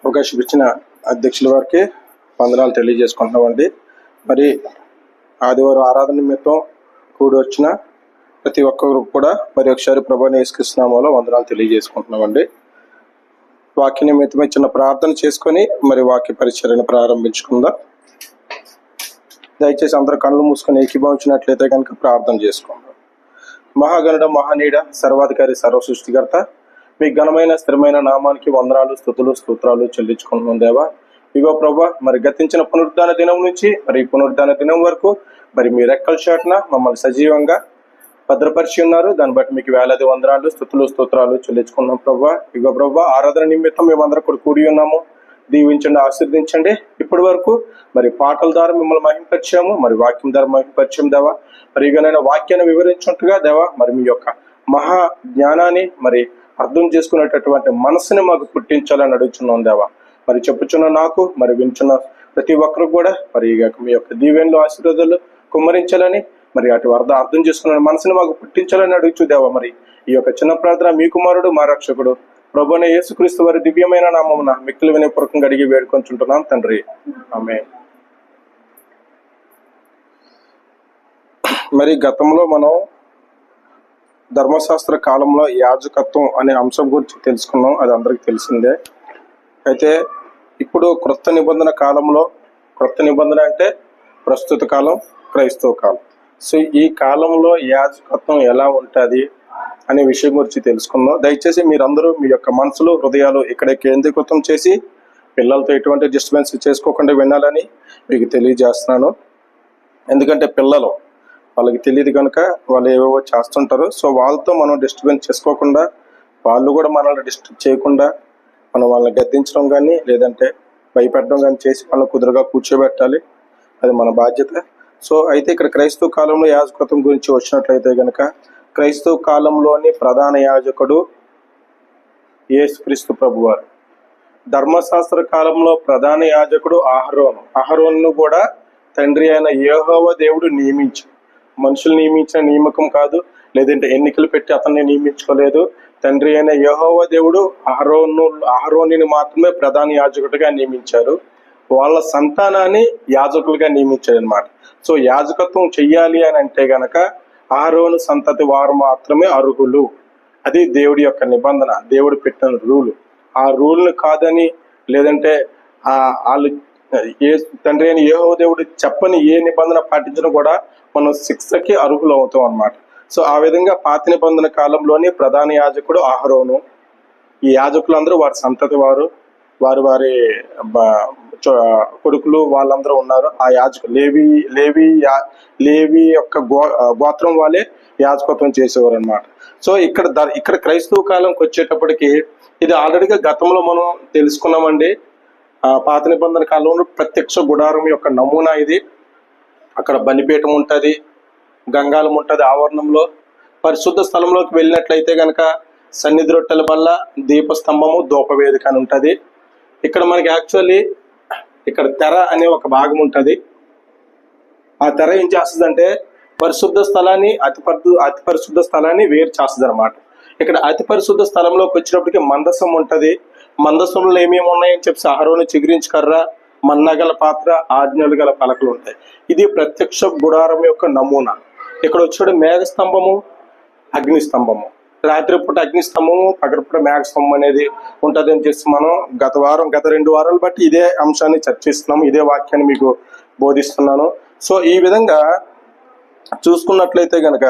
అవకాశం ఇచ్చిన అధ్యక్షుల వారికి వందనాలు తెలియజేసుకుంటున్నామండి. మరి ఆదివారం ఆరాధన నిమిత్తం కూడి వచ్చిన ప్రతి ఒక్కరు కూడా మరి ఒకసారి ప్రభువుని యేసుక్రీస్తు నామములో వందనాలు తెలియజేసుకుంటున్నామండి. వాక్య నిమిత్తమై చిన్న ప్రార్థన చేసుకొని మరి వాక్య పరిచర్యను ప్రారంభించుకుందాం. దయచేసి అందరూ కళ్ళు మూసుకొని ఏకీభవించినట్లయితే కనుక ప్రార్థన చేసుకుందాం. మహాగణుడ, మహానీయుడ, సర్వాధికారి, సర్వ సృష్టికర్త, మీ ఘనమైన స్థిరమైన నామానికి వందనాలు, స్తుతులు, స్తోత్రాలు చెల్లించుకుంటున్నాం దేవా. ఇగో ప్రభా, మరి గతించిన పునరుద్ధాన దినం నుంచి మరి పునరుద్ధాన దినం వరకు మరి మీ రెక్కల చాటున మమ్మల్ని సజీవంగా భద్రపరిచి ఉన్నారు. దాన్ని బట్టి మీకు వేలాది వందనాలు, స్తుతులు, స్తోత్రాలు చెల్లించుకున్నాం ప్రభా. ఇగో ప్రభా, ఆరాధన నిమిత్తం మేమందరం కూడా కూడి ఉన్నాము. దీవించండి, ఆశీర్వదించండి. ఇప్పటి వరకు మరి పాటల ద్వారా మిమ్మల్ని మహింపరిచాము, మరి వాక్యం ద్వారా మహింపరిచాము దేవా. మరి ఇకనైనా వాక్యాన్ని వివరించుంటుగా దేవా, మరి మీ యొక్క మహా జ్ఞానాన్ని మరి అర్థం చేసుకునేటటువంటి మనసుని మాకు పుట్టించాలని అడుగుతున్నాం దేవా. మరి చెప్పుచున్న నాకు, మరి వింటున్న ప్రతి ఒక్కరు కూడా మరి మీ యొక్క దీవెనలు, ఆశీర్వాదాలు కుమ్మరించాలని, మరి అటు అర్థం చేసుకున్న మనసుని మాకు పుట్టించాలని అడుగుచు దేవా. మరి ఈ యొక్క చిన్న ప్రార్థన మీ కుమారుడు, మా రక్షకుడు ప్రభువైన యేసుక్రీస్తు వారి దివ్యమైన నామమున మిక్కిలి వినయపూర్వకంగా అడిగి వేడుకొంచుంటున్నాం తండ్రి, ఆమేన్. మరి గతంలో మనం ధర్మశాస్త్ర కాలంలో యాజకత్వం అనే అంశం గురించి తెలుసుకున్నాం. అది అందరికి తెలిసిందే. అయితే ఇప్పుడు క్రొత్త నిబంధన కాలంలో, క్రొత్త నిబంధన అంటే ప్రస్తుత కాలం, క్రైస్తవ కాలం. సో ఈ కాలంలో యాజకత్వం ఎలా ఉంటుంది అనే విషయం గురించి తెలుసుకుందాం. దయచేసి మీరందరూ మీ యొక్క మనసులు, హృదయాలు ఇక్కడే కేంద్రీకృతం చేసి పిల్లలతో ఎటువంటి డిస్టర్బెన్స్ చేసుకోకుండా వినాలని మీకు తెలియజేస్తున్నాను. ఎందుకంటే పిల్లలు వాళ్ళకి తెలియదు కనుక వాళ్ళు ఏవేవో చేస్తుంటారు. సో వాళ్ళతో మనం డిస్టర్బెన్స్ చేసుకోకుండా, వాళ్ళు కూడా మనల్ని డిస్టర్బ్ చేయకుండా మనం వాళ్ళని గద్దించడం కానీ లేదంటే భయపెట్టడం కానీ చేసి వాళ్ళని కుదురుగా కూర్చోబెట్టాలి. అది మన బాధ్యత. సో అయితే ఇక్కడ క్రైస్తవ కాలంలో యాజకత్వం గురించి వచ్చినట్లయితే కనుక క్రైస్తవ కాలంలోని ప్రధాన యాజకుడు యేసుక్రీస్తు ప్రభువారు. ధర్మశాస్త్ర కాలంలో ప్రధాన యాజకుడు అహరోను. అహరోను కూడా తండ్రి అయిన యెహోవా దేవుడు నియమించాడు. మనుషులు నియమించిన నియామకం కాదు, లేదంటే ఎన్నికలు పెట్టి అతన్ని నియమించుకోలేదు. తండ్రి అయిన యెహోవా దేవుడు అహరోనుని మాత్రమే ప్రధాన యాజకుడిగా నియమించారు. వాళ్ళ సంతానాన్ని యాజకులుగా నియమించారు అనమాట. సో యాజకత్వం చెయ్యాలి అని అంటే గనక అహరోను సంతతి వారు మాత్రమే అర్హులు. అది దేవుడి యొక్క నిబంధన, దేవుడు పెట్టిన రూలు. ఆ రూల్ని కాదని లేదంటే వాళ్ళు తండ్రి అయిన యెహోవా దేవుడు చెప్పని ఏ నిబంధన పాటించినా కూడా మనం శిక్షకి అర్హులు అవుతాం అన్నమాట. సో ఆ విధంగా పాత నిబంధన కాలంలోని ప్రధాన యాజకుడు అహరోను. ఈ యాజకులందరూ వారి సంతతి వారు, వారి కొడుకులు వాళ్ళందరూ ఉన్నారు. ఆ యాజకులు లేవి యొక్క గోత్రం వాళ్ళే యాజకత్వం చేసేవారు అనమాట. సో ఇక్కడ క్రైస్తవ కాలంకి వచ్చేటప్పటికి ఇది ఆల్రెడీగా గతంలో మనం తెలుసుకున్నామండి. పాత నిబంధన కాలంలో ప్రత్యక్ష గుడారం యొక్క నమూనా ఇది. అక్కడ బలిపీఠం ఉంటుంది, గంగాలం ఉంటుంది ఆవరణంలో. పరిశుద్ధ స్థలంలోకి వెళ్ళినట్లయితే కనుక సన్నిధి రొట్టెల బల్ల, దీపస్తంభము, ధూపవేదిక అని ఉంటుంది. ఇక్కడ మనకి యాక్చువల్లీ ఇక్కడ తెర అనే ఒక భాగం ఉంటుంది. ఆ తెర ఏం చేస్తుందంటే పరిశుద్ధ స్థలాన్ని అతి పరిశుద్ధ స్థలాన్ని వేరు చేస్తుంది అనమాట. ఇక్కడ అతి పరిశుద్ధ స్థలంలోకి వచ్చినప్పటికీ మందసం ఉంటుంది. మందసంలో ఏమేమి ఉన్నాయని చెప్పి అహరోను చిగురించి కర్ర, మన్నగల పాత్ర, ఆజ్ఞలు గల పలకలు ఉంటాయి. ఇది ప్రత్యక్ష గుడారం యొక్క నమూనా. ఇక్కడ వచ్చాడు మేఘస్తంభము, అగ్నిస్తంభము. రాత్రిపూట అగ్నిస్తంభము, పగటిపూట మేఘస్తంభం అనేది ఉంటుంది అని చెప్పి మనం గత 2 వారాలు బట్టి ఇదే అంశాన్ని చర్చిస్తున్నాము, ఇదే వాక్యాన్ని మీకు బోధిస్తున్నాను. సో ఈ విధంగా చూసుకున్నట్లయితే గనక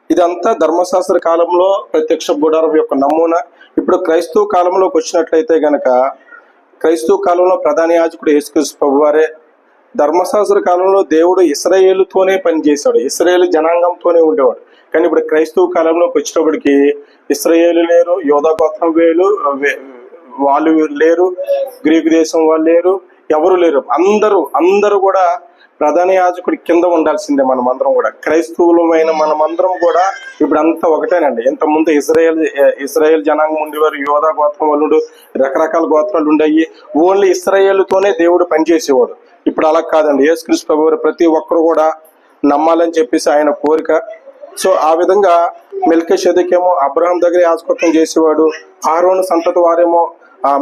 ఇదంతా ధర్మశాస్త్ర కాలంలో ప్రత్యక్ష గుడారం యొక్క నమూనా. ఇప్పుడు క్రైస్తవ కాలంలోకి వచ్చినట్లయితే గనక క్రైస్తవ కాలంలో ప్రధాన యాజకుడు యేసుక్రీస్తు ప్రభువారే. ధర్మశాస్త్ర కాలంలో దేవుడు ఇశ్రాయేలుతోనే పనిచేశాడు, ఇశ్రాయేలు జనాంగంతోనే ఉండేవాడు. కానీ ఇప్పుడు క్రైస్తవ కాలంలోకి వచ్చేటప్పటికి ఇశ్రాయేలు లేరు, యోధా గోత్రం వాళ్ళు లేరు, గ్రీకు దేశం వాళ్ళు లేరు, ఎవరు లేరు. అందరూ కూడా ప్రధాన యాజకుడి కింద ఉండాల్సిందే. మనమందరం కూడా క్రైస్తవులమైన మనమందరం కూడా ఇప్పుడు అంతా ఒకటేనండి. ఇంతకుముందు ఇశ్రాయేల్ జనాంగం ఉండేవారు, యోధా గోత్రం వాళ్ళు, రకరకాల గోత్రాలు ఉండయి. ఓన్లీ ఇశ్రాయేలుతోనే దేవుడు పనిచేసేవాడు. ఇప్పుడు అలా కాదండి. యేసుక్రీస్తు ప్రభువు ప్రతి ఒక్కరు కూడా నమ్మాలని చెప్పేసి ఆయన కోరిక. సో ఆ విధంగా మెల్కీషెదెకేమో అబ్రహాం దగ్గర యాజకత్వం చేసేవాడు, ఆరోను సంతతి వారేమో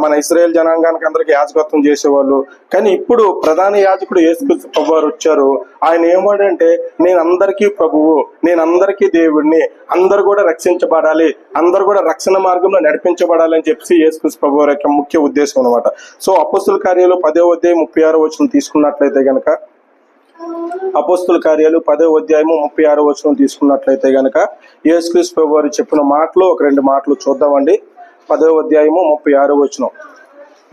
మన ఇశ్రాయేల్ జనాంగానికి అందరికి యాజకత్వం చేసేవాళ్ళు. కానీ ఇప్పుడు ప్రధాన యాజకుడు యేసుక్రీస్తు ప్రభువారు వచ్చారు. ఆయన ఏమాడంటే, నేను అందరికీ ప్రభువు, నేను అందరికీ దేవుడిని, అందరు కూడా రక్షించబడాలి, అందరు కూడా రక్షణ మార్గంలో నడిపించబడాలి అని చెప్పి యేసుక్రీస్తు ప్రభువారి యొక్క ముఖ్య ఉద్దేశం అనమాట. సో అపోస్తుల కార్యాలు 10వ అధ్యాయం 36వ వచనం తీసుకున్నట్లయితే గనక, అపోస్తుల కార్యాలు 10వ అధ్యాయము 36వ వచనం తీసుకున్నట్లయితే గనక యేసుక్రీస్తు ప్రభువారు చెప్పిన మాటలు ఒక 2 మాటలు చూద్దామండి. 10వ అధ్యాయము 36వ వచనం.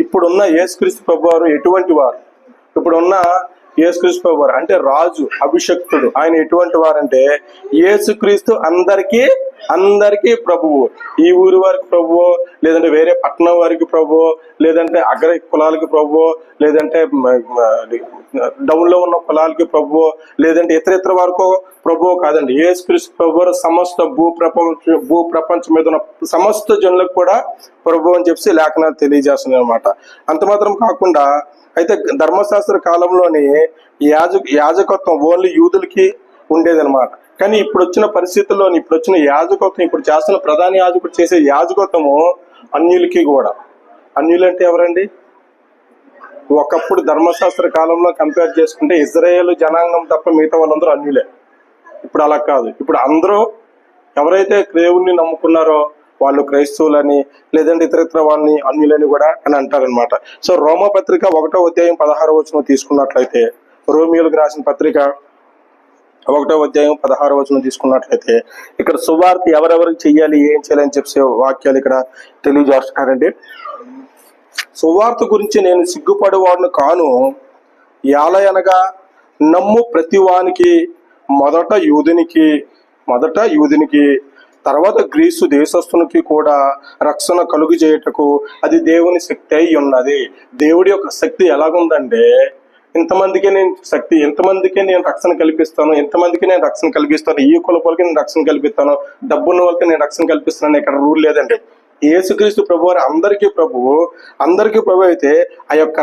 ఇప్పుడున్న యేసుక్రీస్తు ప్రభువారు ఎటువంటి వారు? ఇప్పుడున్న యేసుక్రీస్తు ప్రభువారు అంటే రాజు, అభిషక్తుడు. ఆయన ఎటువంటి వారంటే, యేసుక్రీస్తు అందరికీ ప్రభువు. ఈ ఊరి వారికి ప్రభువు, లేదంటే వేరే పట్టణం వారికి ప్రభువు, లేదంటే అగ్ర కులాలకి ప్రభువు, లేదంటే డౌన్ లో ఉన్న కులాలకి ప్రభువు, లేదంటే ఇతర వరకు ప్రభువు కాదండి. యేసుక్రీస్తు ప్రభువు సమస్త భూప్రపంచం మీద ఉన్న సమస్త జనులకు కూడా ప్రభువు అని చెప్పి లేఖనాలు తెలియజేస్తున్నాయి అనమాట. అంత మాత్రం కాకుండా అయితే ధర్మశాస్త్ర కాలంలోని యాజకత్వం ఓన్లీ యూదులకి ఉండేదన్నమాట. కానీ ఇప్పుడు వచ్చిన పరిస్థితుల్లోని, ఇప్పుడు వచ్చిన యాజకత్వం, ఇప్పుడు చేస్తున్న ప్రధాన యాజకుడు చేసే యాజకత్వము అన్యులకి కూడా. అన్యులంటే ఎవరండి? ఒకప్పుడు ధర్మశాస్త్ర కాలంలో కంపేర్ చేసుకుంటే ఇజ్రాయేల్ జనాంగం తప్ప మిగతా వాళ్ళందరూ అన్యులే. ఇప్పుడు అలా కాదు. ఇప్పుడు అందరూ ఎవరైతే దేవుణ్ణి నమ్ముకున్నారో వాళ్ళు క్రైస్తవులని, లేదంటే ఇతర వాళ్ళని అన్యులని కూడా అని అంటారనమాట. సో రోమపత్రిక 1వ అధ్యాయం 16వ వచనం తీసుకున్నట్లయితే, రోమియోలకు రాసిన పత్రిక 1వ అధ్యాయం 16వ వచనం తీసుకున్నట్లయితే, ఇక్కడ సువార్త ఎవరెవరికి చెయ్యాలి, ఏం చేయాలి అని చెప్పే వాక్యాలు ఇక్కడ తెలియజేస్తున్నారండి. సువార్త గురించి నేను సిగ్గుపడేవాడును కాను, యాలయనగా నమ్ము ప్రతివానికి మొదట యూదునికి తర్వాత గ్రీసు దేశస్థునికి కూడా రక్షణ కలుగు చేయుటకు అది దేవుని శక్తి అయి ఉన్నది. దేవుడి యొక్క శక్తి ఎలాగుందంటే, ఎంతమందికి నేను రక్షణ కల్పిస్తాను, ఈ కులపోలకి నేను రక్షణ కల్పిస్తాను, డబ్బున్న వాళ్ళకి నేను రక్షణ కల్పిస్తాను, ఇక్కడ రూల్ లేదండి. యేసుక్రీస్తు ప్రభు అందరికీ ప్రభు అయితే ఆ యొక్క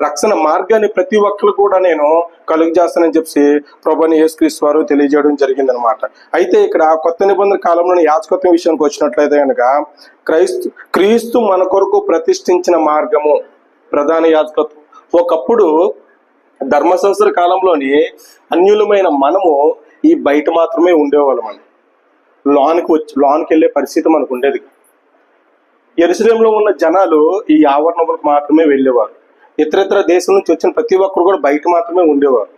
రక్షణ మార్గాన్ని ప్రతి ఒక్కరు కూడా నేను కలుగు చేస్తానని చెప్పి ప్రభుని యేసుక్రీస్తు వారు తెలియజేయడం జరిగిందనమాట. అయితే ఇక్కడ కొత్త నిబంధన కాలంలోని యాజకత్వం విషయానికి వచ్చినట్లయితే కనుక, క్రీస్తు మన కొరకు ప్రతిష్ఠించిన మార్గము ప్రధాన యాజకత్వం. ఒకప్పుడు ధర్మశాస్త్ర కాలంలోని అన్యులమైన మనము ఈ బయట మాత్రమే ఉండేవాళ్ళం అండి. లోనికి వెళ్ళే పరిస్థితి మనకు ఉండేది. యెరూషలేములో ఉన్న జనాలు ఈ ఆవరణములకు మాత్రమే వెళ్ళేవారు. ఇతర దేశం నుంచి వచ్చిన ప్రతి ఒక్కరు కూడా బయట మాత్రమే ఉండేవారు.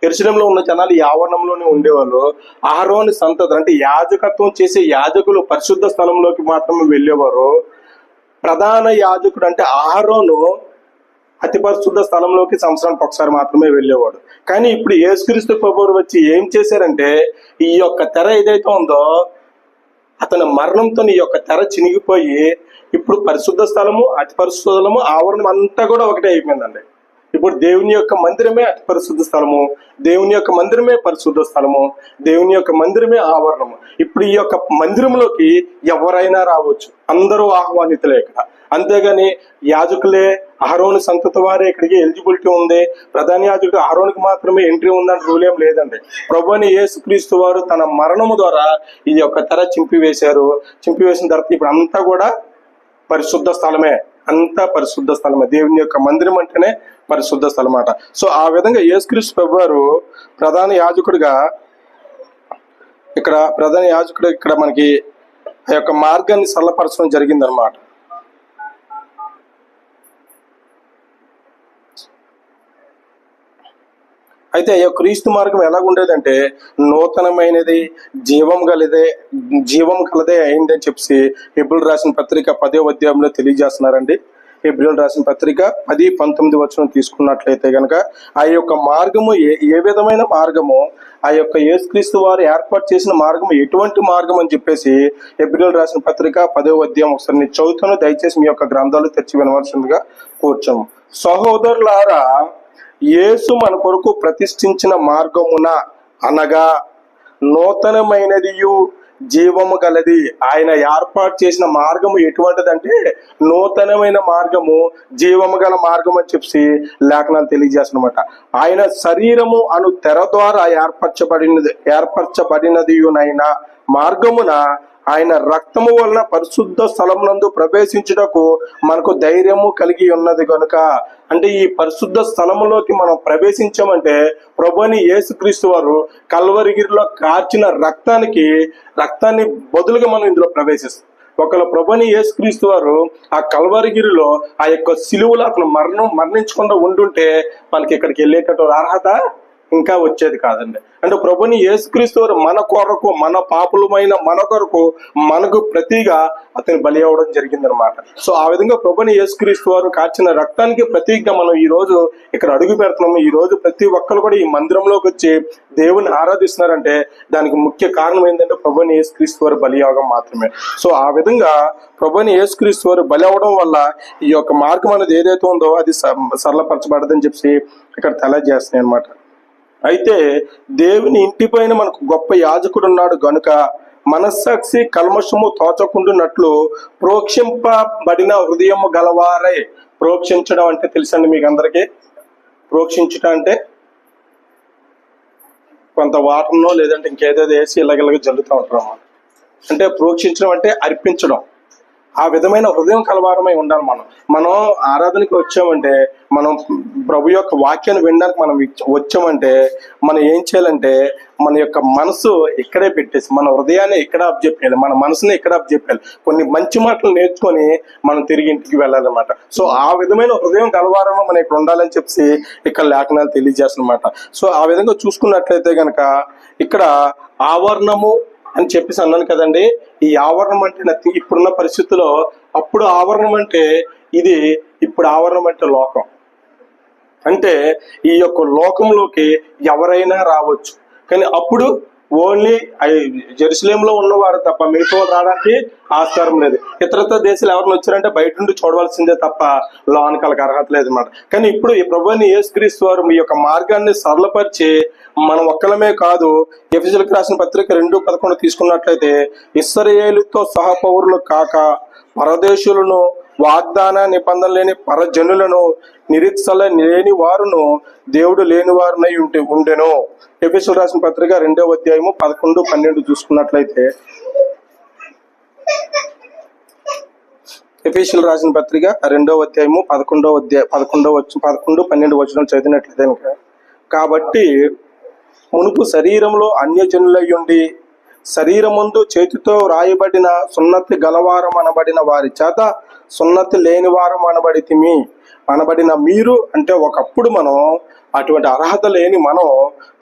యెరూషలేములో ఉన్న జనాలు ఈ ఆవరణంలోనే ఉండేవాళ్ళు. అహరోను సంతతి అంటే యాజకత్వం చేసే యాజకులు పరిశుద్ధ స్థలంలోకి మాత్రమే వెళ్ళేవారు. ప్రధాన యాజకుడు అంటే అహరోను అతి పరిశుద్ధ స్థలంలోకి సంవత్సరానికి ఒకసారి మాత్రమే వెళ్ళేవాడు. కానీ ఇప్పుడు యేసుక్రీస్తు ప్రభువు వచ్చి ఏం చేశారంటే, ఈ యొక్క తెర ఏదైతే ఉందో అతని మరణంతో ఈ యొక్క తెర చినిగిపోయి ఇప్పుడు పరిశుద్ధ స్థలము, అతి పరిశుద్ధ స్థలము, ఆవరణం అంతా కూడా ఒకటే అయిపోయిందండి. ఇప్పుడు దేవుని యొక్క మందిరమే అతి పరిశుద్ధ స్థలము, దేవుని యొక్క మందిరమే పరిశుద్ధ స్థలము, దేవుని యొక్క మందిరమే ఆవరణము. ఇప్పుడు ఈ యొక్క మందిరంలోకి ఎవరైనా రావచ్చు, అందరూ ఆహ్వానితులే ఇక్కడ. అంతేగాని యాజకులే, అహరోను సంతతి వారే ఇక్కడికి ఎలిజిబిలిటీ ఉంది, ప్రధాన యాజకుడు అహరోనుకి మాత్రమే ఎంట్రీ ఉందని రూల్ ఏం లేదండి. ప్రభువుని యేసుక్రీస్తు వారు తన మరణము ద్వారా ఈ యొక్క తెర చింపివేసిన తర్వాత ఇప్పుడు అంతా కూడా పరిశుద్ధ స్థలమే, అంతా పరిశుద్ధ స్థలమే. దేవుని యొక్క మందిరం అంటేనే పరిశుద్ధ స్థలం అన్నమాట. సో ఆ విధంగా యేసుక్రీస్తు ప్రభువారు ప్రధాన యాజకుడిగా ఇక్కడ మనకి ఆ యొక్క మార్గాన్ని సరళపరచడం జరిగిందనమాట. అయితే ఈ క్రీస్తు మార్గం ఎలాగుండేదంటే, నూతనమైనది, జీవం కలదే అయిందని చెప్పి హెబ్రీయులకు రాసిన పత్రిక 10వ అధ్యాయంలో తెలియజేస్తున్నారండి. హెబ్రీయులకు రాసిన పత్రిక 10:19 వచనం తీసుకున్నట్లయితే కనుక, ఆ యొక్క మార్గము ఏ విధమైన మార్గము, ఆ యొక్క యేసుక్రీస్తు వారు ఏర్పాటు చేసిన మార్గము ఎటువంటి మార్గం అని చెప్పేసి హెబ్రీయులకు రాసిన పత్రిక 10వ అధ్యాయం ఒకసారి నేను చదువుతాను, దయచేసి మీ యొక్క గ్రంథాలు తెరిచి వినవలసిందిగా కోరుచాము. సహోదరులారా, యేసు మన కొరకు ప్రతిష్ఠించిన మార్గమున అనగా నూతనమైనదియు జీవము గలది. ఆయన ఏర్పాటు చేసిన మార్గము ఎటువంటిదంటే నూతనమైన మార్గము, జీవము గల మార్గం అని చెప్పి లేఖనాలు తెలియజేస్తున్నమాట. ఆయన శరీరము అను తెర ద్వారా ఏర్పరచబడినదియునైనా మార్గమున ఆయన రక్తము వలన పరిశుద్ధ స్థలమునందు ప్రవేశించుటకు మనకు ధైర్యము కలిగి ఉన్నది కనుక. అంటే ఈ పరిశుద్ధ స్థలములోకి మనం ప్రవేశించామంటే ప్రభువైన యేసుక్రీస్తు వారు కల్వరిగిరిలో కార్చిన రక్తాన్ని బదులుగా మనం ఇందులో ప్రవేశిస్తాం. ఒకవేళ ప్రభువైన యేసుక్రీస్తు వారు ఆ కల్వరిగిరిలో ఆ యొక్క సిలువలో అతను మరణించకుండా ఉండుంటే మనకి ఇక్కడికి వెళ్ళేటటువంటి అర్హత ఇంకా వచ్చేది కాదండి. అంటే ప్రభుని యేసుక్రీస్తు వారు మన కొరకు, మన పాపులమైన మన కొరకు, మనకు ప్రతిగా అతని బలి అవ్వడం జరిగిందనమాట. సో ఆ విధంగా ప్రభుని యేసుక్రీస్తు వారు కార్చిన రక్తానికి ప్రతీకగా మనం ఈ రోజు ఇక్కడ అడుగు పెడుతున్నాము. ఈ రోజు ప్రతి ఒక్కరు కూడా ఈ మందిరంలోకి వచ్చి దేవుని ఆరాధిస్తున్నారంటే దానికి ముఖ్య కారణం ఏంటంటే ప్రభుని యేసుక్రీస్తు వారు బలి అవ్వడం మాత్రమే. సో ఆ విధంగా ప్రభుని యేసుక్రీస్తు వారు బలి అవ్వడం వల్ల ఈ యొక్క మార్గం అనేది ఏదైతే ఉందో అది సరళపరచబడదని చెప్పి ఇక్కడ తెలియజేస్తున్నాయి అనమాట. అయితే దేవుని ఇంటిపైన మనకు గొప్ప యాజకుడు ఉన్నాడు గనుక మనస్సాక్షి కల్మషము తోచకుండునట్లు ప్రోక్షింపబడిన హృదయము గలవారై. ప్రోక్షించడం అంటే తెలుసండి మీకు అందరికీ. ప్రోక్షించుట అంటే కొంత వాటర్నో లేదంటే ఇంకేదేదో వేసి ఇలాగ జల్లుతూ ఉంటారు అన్నమాట. అంటే ప్రోక్షించడం అంటే అర్పించడం. ఆ విధమైన హృదయం కలవారమై ఉండాలి. మనం ఆరాధనకి వచ్చామంటే, మనం ప్రభు యొక్క వాక్యాన్ని వినడానికి మనం వచ్చామంటే మనం ఏం చేయాలంటే మన యొక్క మనసు ఇక్కడే పెట్టేసి మన హృదయాన్ని ఇక్కడ అప్పచెప్పాలి, మన మనసుని ఇక్కడ అప్పచెప్పాలి. కొన్ని మంచి మాటలు నేర్చుకొని మనం తిరిగి ఇంటికి వెళ్ళాలన్నమాట. సో ఆ విధమైన హృదయం కలవారమో మనం ఇక్కడ ఉండాలని చెప్పి ఇక్కడ లేఖనాలు తెలియజేస్తున్నమాట. సో ఆ విధంగా చూసుకున్నట్లయితే గనక ఇక్కడ ఆవరణము అని చెప్పేసి అన్నాను కదండి. ఈ ఆవరణం అంటే ఇప్పుడున్న పరిస్థితుల్లో, అప్పుడు ఆవరణం అంటే ఇది, ఇప్పుడు ఆవరణం అంటే లోకం. అంటే ఈ యొక్క లోకంలోకి ఎవరైనా రావచ్చు, కానీ అప్పుడు ఓన్లీ జెరూసలేంలో ఉన్నవారు తప్ప మిగతా వాళ్ళు రావడానికి ఆస్కారం లేదు. ఇతరత్ర దేశాలు ఎవరిని వచ్చారంటే బయట నుండి చూడవలసిందే తప్ప లోనికి వాళ్ళకి అర్హత లేదు అన్నమాట. కానీ ఇప్పుడు ఈ ప్రభువైన యేసుక్రీస్తు వారు మీ యొక్క మార్గాన్ని సరళపరిచి మనం ఒక్కలమే కాదు, ఎఫెసీయులకు రాసిన పత్రిక 2:11 తీసుకున్నట్లయితే ఇశ్రాయేలుతో సహపౌరులు కాక పరదేశులను, వాగ్దాన నిబంధన లేని పరజనులను, నిరీక్షల లేని వారును, దేవుడు లేని వారునై ఉండెను. ఎఫెసీయులకు రాసిన పత్రిక 2వ అధ్యాయము 11-12 చూసుకున్నట్లయితే, ఎఫెసీయులకు రాసిన పత్రిక 2వ అధ్యాయము 11-12 వచనం చదివినట్లయితే, కాబట్టి మునుపు శరీరంలో అన్యజనులయ్యుండి శరీరముందు చేతితో వ్రాయబడిన సున్నతి గలవారం అనబడిన వారి చేత సున్నతి లేని వారం అనబడిన మీరు, అంటే ఒకప్పుడు మనం అటువంటి అర్హత లేని మనం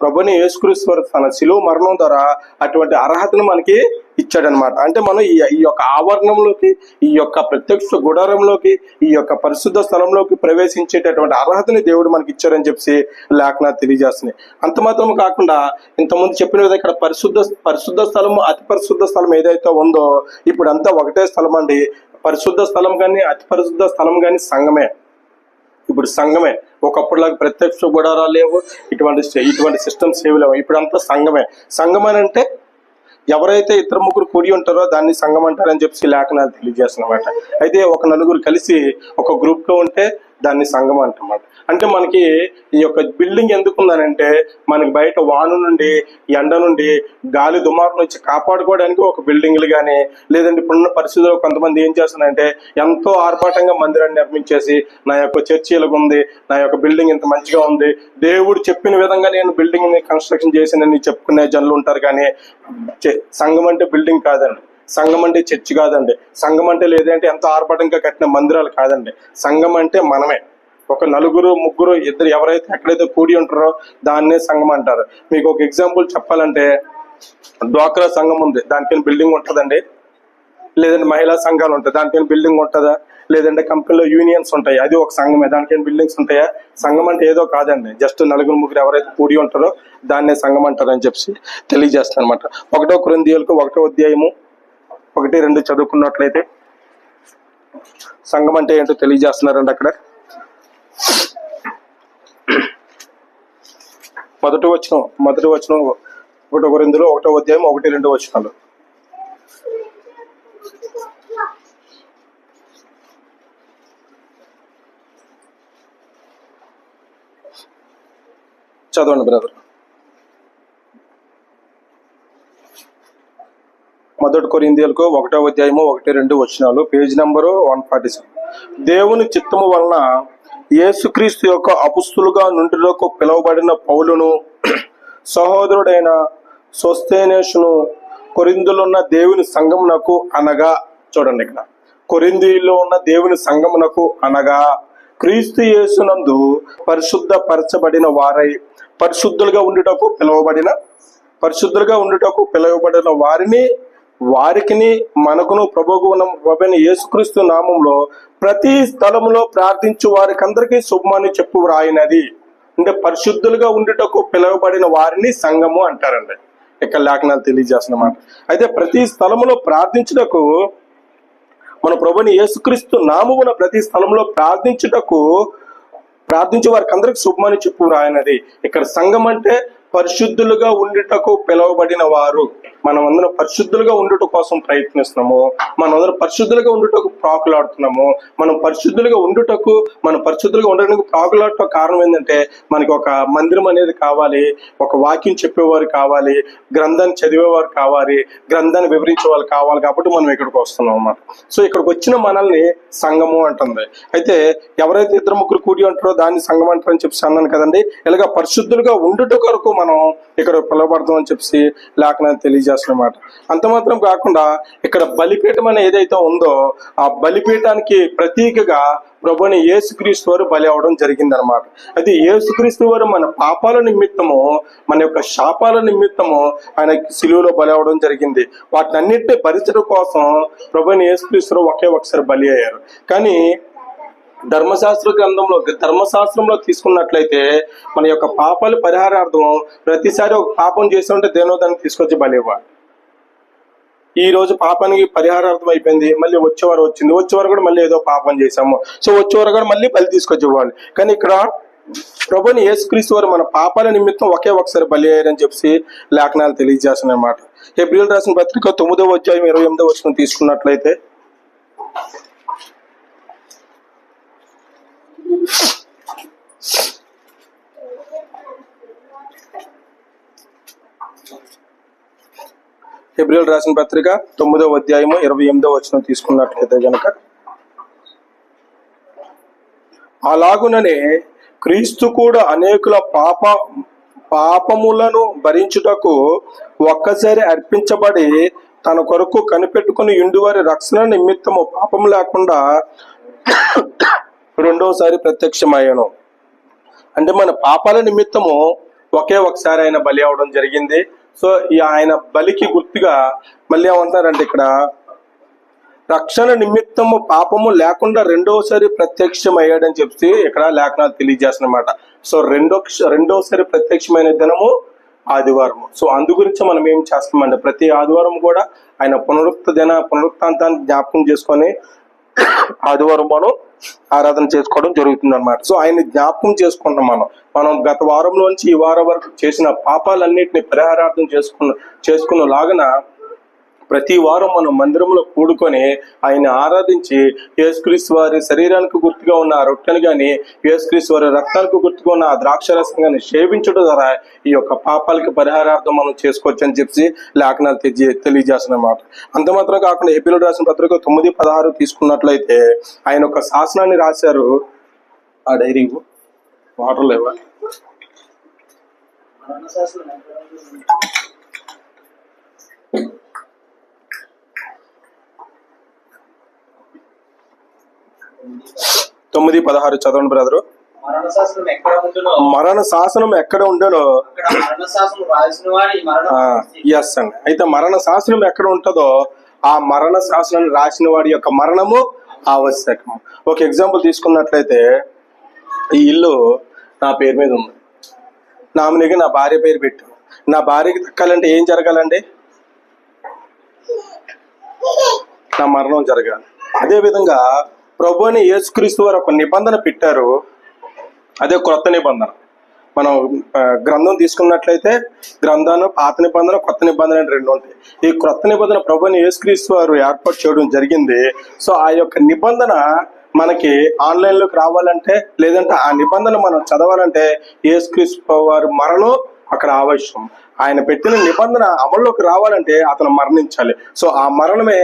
ప్రభుని యేసుక్రీస్తు తన శిలువ మరణం ద్వారా అటువంటి అర్హతను మనకి ఇచ్చాడనమాట. అంటే మనం ఈ యొక్క ఆవరణంలోకి, ఈ యొక్క ప్రత్యక్ష గుడారంలోకి, ఈ యొక్క పరిశుద్ధ స్థలంలోకి ప్రవేశించేటటువంటి అర్హతని దేవుడు మనకి ఇచ్చారని చెప్పి లేఖనాలు తెలియజేస్తున్నాయి. అంత మాత్రం కాకుండా ఇంతకుముందు చెప్పిన విధంగా ఇక్కడ పరిశుద్ధ స్థలము, అతి పరిశుద్ధ స్థలం ఏదైతే ఉందో ఇప్పుడు అంతా ఒకటే స్థలం అండి. పరిశుద్ధ స్థలం కానీ అతి పరిశుద్ధ స్థలం కానీ సంఘమే. ఇప్పుడు సంఘమే. ఒకప్పుడులాగా ప్రత్యక్ష గుడారాలు లేవు, ఇటువంటి సిస్టమ్స్ ఏవి లేవు. ఇప్పుడు అంతా సంఘమే. సంఘం అని అంటే ఎవరైతే 2-3 కూడి ఉంటారో దాన్ని సంఘం అంటారని చెప్పి లేఖనాలు తెలియజేస్తున్నమాట. అయితే ఒక నలుగురు కలిసి ఒక గ్రూప్ లో ఉంటే దాన్ని సంఘం అంటమాట. అంటే మనకి ఈ యొక్క బిల్డింగ్ ఎందుకు ఉందనంటే మనకి బయట వాను నుండి, ఎండ నుండి, గాలి దుమారం నుంచి కాపాడుకోవడానికి ఒక బిల్డింగ్లు కానీ, లేదంటే ఇప్పుడున్న పరిస్థితుల్లో కొంతమంది ఏం చేస్తున్నారంటే ఎంతో ఆర్భాటంగా మందిరాన్ని నిర్మించేసి నా యొక్క చర్చి ఇలాగుంది, నా యొక్క బిల్డింగ్ ఇంత మంచిగా ఉంది, దేవుడు చెప్పిన విధంగా నేను బిల్డింగ్ ని కన్స్ట్రక్షన్ చేసినని చెప్పుకునే జనులు ఉంటారు. కానీ సంఘం అంటే బిల్డింగ్ కాదండి, సంఘం అంటే చర్చి కాదండి, సంఘం అంటే లేదంటే ఎంతో ఆర్భాటంగా కట్టిన మందిరాలు కాదండి. సంఘం అంటే మనమే. ఒక 4-3 ఇద్దరు ఎవరైతే ఎక్కడైతే కూడి ఉంటారో దాన్నే సంఘం అంటారు. మీకు ఒక ఎగ్జాంపుల్ చెప్పాలంటే, డ్వాక్రా సంఘం ఉంది, దానికైనా బిల్డింగ్ ఉంటుందండి. లేదంటే మహిళా సంఘాలు ఉంటాయి, దానికైనా బిల్డింగ్ ఉంటుందా? లేదంటే కంపెనీలో యూనియన్స్ ఉంటాయి, అది ఒక సంఘమే, దానికైనా బిల్డింగ్స్ ఉంటాయా? సంఘం అంటే ఏదో కాదండి, జస్ట్ 4-3 ఎవరైతే కూడి ఉంటారో దాన్నే సంఘం అంటారని చెప్పి తెలియజేస్తాను అనమాట. 1 కొరింథీయులకు 1వ అధ్యాయము 1-2 చదువుకున్నట్లయితే సంఘం అంటే ఏంటో తెలియజేస్తున్నారండి. అక్కడ మొదటి వచనం 1 కొరింథీయులు 1వ అధ్యాయం 1-2 వచనాలు. చదవండి బ్రదర్. మొదటి కొరింథీయులకు 1వ అధ్యాయము 1-2 వచనాలు, పేజ్ నంబరు 147. దేవుని చిత్తము వలన యేసుక్రీస్తు యొక్క అపుస్తులుగా నుండిలోకి పిలువబడిన పౌలును, సహోదరుడైన సోస్తేనేసును కొరింథీలో ఉన్న దేవుని సంఘమునకు అనగా, చూడండి ఇక్కడ, కొరింథీలో ఉన్న దేవుని సంఘమునకు అనగా క్రీస్తు యేసునందు పరిశుద్ధ పరచబడిన వారై పరిశుద్ధులుగా ఉండుటకు పిలువబడిన వారికిని మనకును ప్రభువైన యేసుక్రీస్తు నామంలో ప్రతి స్థలములో ప్రార్థించు వారికందరికీ శుభమని చెప్పు వ్రాయినది. అంటే పరిశుద్ధులుగా ఉండుటకు పిలువబడిన వారిని సంఘము అంటారండి. ఇక్కడ లేఖనాలు తెలియజేస్తున్నమాట. అయితే ప్రతి స్థలములో ప్రార్థించుటకు, మన ప్రభుని యేసుక్రీస్తు నామమున ప్రతి స్థలంలో ప్రార్థించే వారికి అందరికి శుభమని చెప్పు వ్రాయినది. ఇక్కడ సంఘం అంటే పరిశుద్ధులుగా ఉండుటకు పిలువబడిన వారు. మనమందరం పరిశుద్ధులుగా ఉండుట కోసం ప్రయత్నిస్తున్నాము. మనమందరం పరిశుద్ధులుగా ఉండుటకు ప్రాకులాడుతున్నాము. మనం పరిశుద్ధులుగా ఉండడానికి ప్రాకులాడటం కారణం ఏంటంటే, మనకి ఒక మందిరం అనేది కావాలి, ఒక వాక్యం చెప్పేవారు కావాలి, గ్రంథాన్ని చదివేవారు కావాలి, గ్రంథాన్ని వివరించే వాళ్ళు కావాలి. కాబట్టి మనం ఇక్కడికి వస్తున్నాం అన్నమాట. సో ఇక్కడికి వచ్చిన మనల్ని సంఘము అంటుంది. అయితే ఎవరైతే 2-3 కూడి ఉంటారో దాన్ని సంఘం అంటారని చెప్పి అన్నాను కదండి. ఇలాగ పరిశుద్ధులుగా ఉండుట కొరకు మనం ఇక్కడ పిలువబడతాం అని చెప్పి లేఖనాన్ని తెలియజేస్తున్నమాట. అంత మాత్రం కాకుండా ఇక్కడ బలిపీఠం అని ఏదైతే ఉందో, ఆ బలిపీఠానికి ప్రతీకగా ప్రభుని యేసుక్రీస్తు వారు బలి అవడం జరిగిందనమాట. అయితే యేసుక్రీస్తు వారు మన పాపాల నిమిత్తము, మన యొక్క శాపాల నిమిత్తము ఆయన సిలువలో బలి అవడం జరిగింది. వాటిని అన్నింటినీ భరించడం కోసం ప్రభుని యేసుక్రీస్తు ఒకే ఒకసారి బలి అయ్యారు. కానీ ధర్మశాస్త్రంలో తీసుకున్నట్లయితే మన యొక్క పాపాలు పరిహారార్థం ప్రతిసారి ఒక పాపం చేసి ఉంటే దేనో దాన్ని తీసుకొచ్చి బలి ఇవ్వాలి. ఈ రోజు పాపానికి పరిహారార్థం అయిపోయింది, మళ్ళీ వచ్చేవారు కూడా మళ్ళీ ఏదో పాపం చేశాము, సో వచ్చేవారు కూడా మళ్ళీ బలి తీసుకొచ్చి ఇవ్వాలి. కానీ ఇక్కడ ప్రభుని యేసుక్రీస్తు వారు మన పాపాల నిమిత్తం ఒకే ఒకసారి బలి అయ్యారని చెప్పి లేఖనాలు తెలియజేస్తున్నాయి అన్నమాట. హెబ్రీయులకు రాసిన పత్రిక 9వ అధ్యాయం 28వ వచనం తీసుకున్నట్లయితే, హెబ్రీయులకు రాసిన పత్రిక 9వ అధ్యాయము 28వ వచనం తీసుకున్నట్లయితే గనక, అలాగుననే క్రీస్తు కూడా అనేకుల పాపములను భరించుటకు ఒక్కసారి అర్పించబడి తన కొరకు కనిపెట్టుకుని ఇండువారి రక్షణ నిమిత్తము పాపము లేకుండా రెండోసారి ప్రత్యక్షమయ్యను. అంటే మన పాపాల నిమిత్తము ఒకే ఒకసారి ఆయన బలి అవడం జరిగింది. సో ఈ ఆయన బలికి గుర్తుగా మళ్ళీ ఏమంటారంటే, ఇక్కడ రక్షణ నిమిత్తము పాపము లేకుండా రెండోసారి ప్రత్యక్షమయ్యాడని చెప్పి ఇక్కడ లేఖనాలు తెలియజేస్తున్నమాట. సో రెండోసారి ప్రత్యక్షమైన దినము ఆదివారం. సో అందు గురించి మనం ఏం చేస్తామంటే, ప్రతి ఆదివారం కూడా ఆయన పునరుత్థానాన్ని జ్ఞాపకం చేసుకొని ఆదివారం మనం ఆరాధన చేసుకోవడం జరుగుతుంది అన్నమాట. సో ఆయన జ్ఞాపకం చేసుకుంటాం. మనం గత వారంలోంచి ఈ వారం వరకు చేసిన పాపాలన్నిటిని పరిహారార్థం చేసుకున్న లాగన ప్రతి వారం మనం మందిరంలో కూడుకొని ఆయన ఆరాధించి యేసుక్రీస్తు వారి శరీరానికి గుర్తుగా ఉన్న ఆ రొట్టెను కానీ, యేసుక్రీస్తు వారి రక్తానికి గుర్తుగా ఉన్న ఆ ద్రాక్షరసం కానీ సేవించడం ద్వారా ఈ యొక్క పాపాలకి పరిహారార్థం మనం చేసుకోవచ్చు అని చెప్పి లేఖనాలు తెలియజేస్తున్నమాట. అంత మాత్రం కాకుండా హెబ్రీయులకు రాసిన పత్రిక 9:16 తీసుకున్నట్లయితే ఆయన ఒక శాసనాన్ని రాశారు. ఆ డైరీ వాటర్ లేవా? తొమ్మిది 16 చదవండి బ్రదరు. మరణ శాసనం ఎక్కడ ఉండేనో, ఎస్ అండి. అయితే మరణ శాసనం ఎక్కడ ఉంటుందో ఆ మరణ శాసనాన్ని రాసిన వాడి యొక్క మరణము ఆవశ్యకం. ఒక ఎగ్జాంపుల్ తీసుకున్నట్లయితే, ఈ ఇల్లు నా పేరు మీద ఉంది, నామినీగా నా భార్య పేరు పెట్టాను. నా భార్యకి దక్కాలంటే ఏం జరగాలండి? నా మరణం జరగాలి. అదే విధంగా ప్రభువుని యేసుక్రీస్తు వారు ఒక నిబంధన పెట్టారు. అదే క్రొత్త నిబంధన. మనం గ్రంథం తీసుకున్నట్లయితే గ్రంథాన్ని పాత నిబంధన, కొత్త నిబంధన అని 2 ఉంటాయి. ఈ క్రొత్త నిబంధన ప్రభువుని యేసుక్రీస్తు వారు ఏర్పాటు చేయడం జరిగింది. సో ఆ యొక్క నిబంధన మనకి ఆన్లైన్లోకి రావాలంటే, లేదంటే ఆ నిబంధన మనం చదవాలంటే యేసుక్రీస్తు వారి మరణం అక్కడ అవసరం. ఆయన పెట్టిన నిబంధన అమల్లోకి రావాలంటే అతను మరణించాలి. సో ఆ మరణమే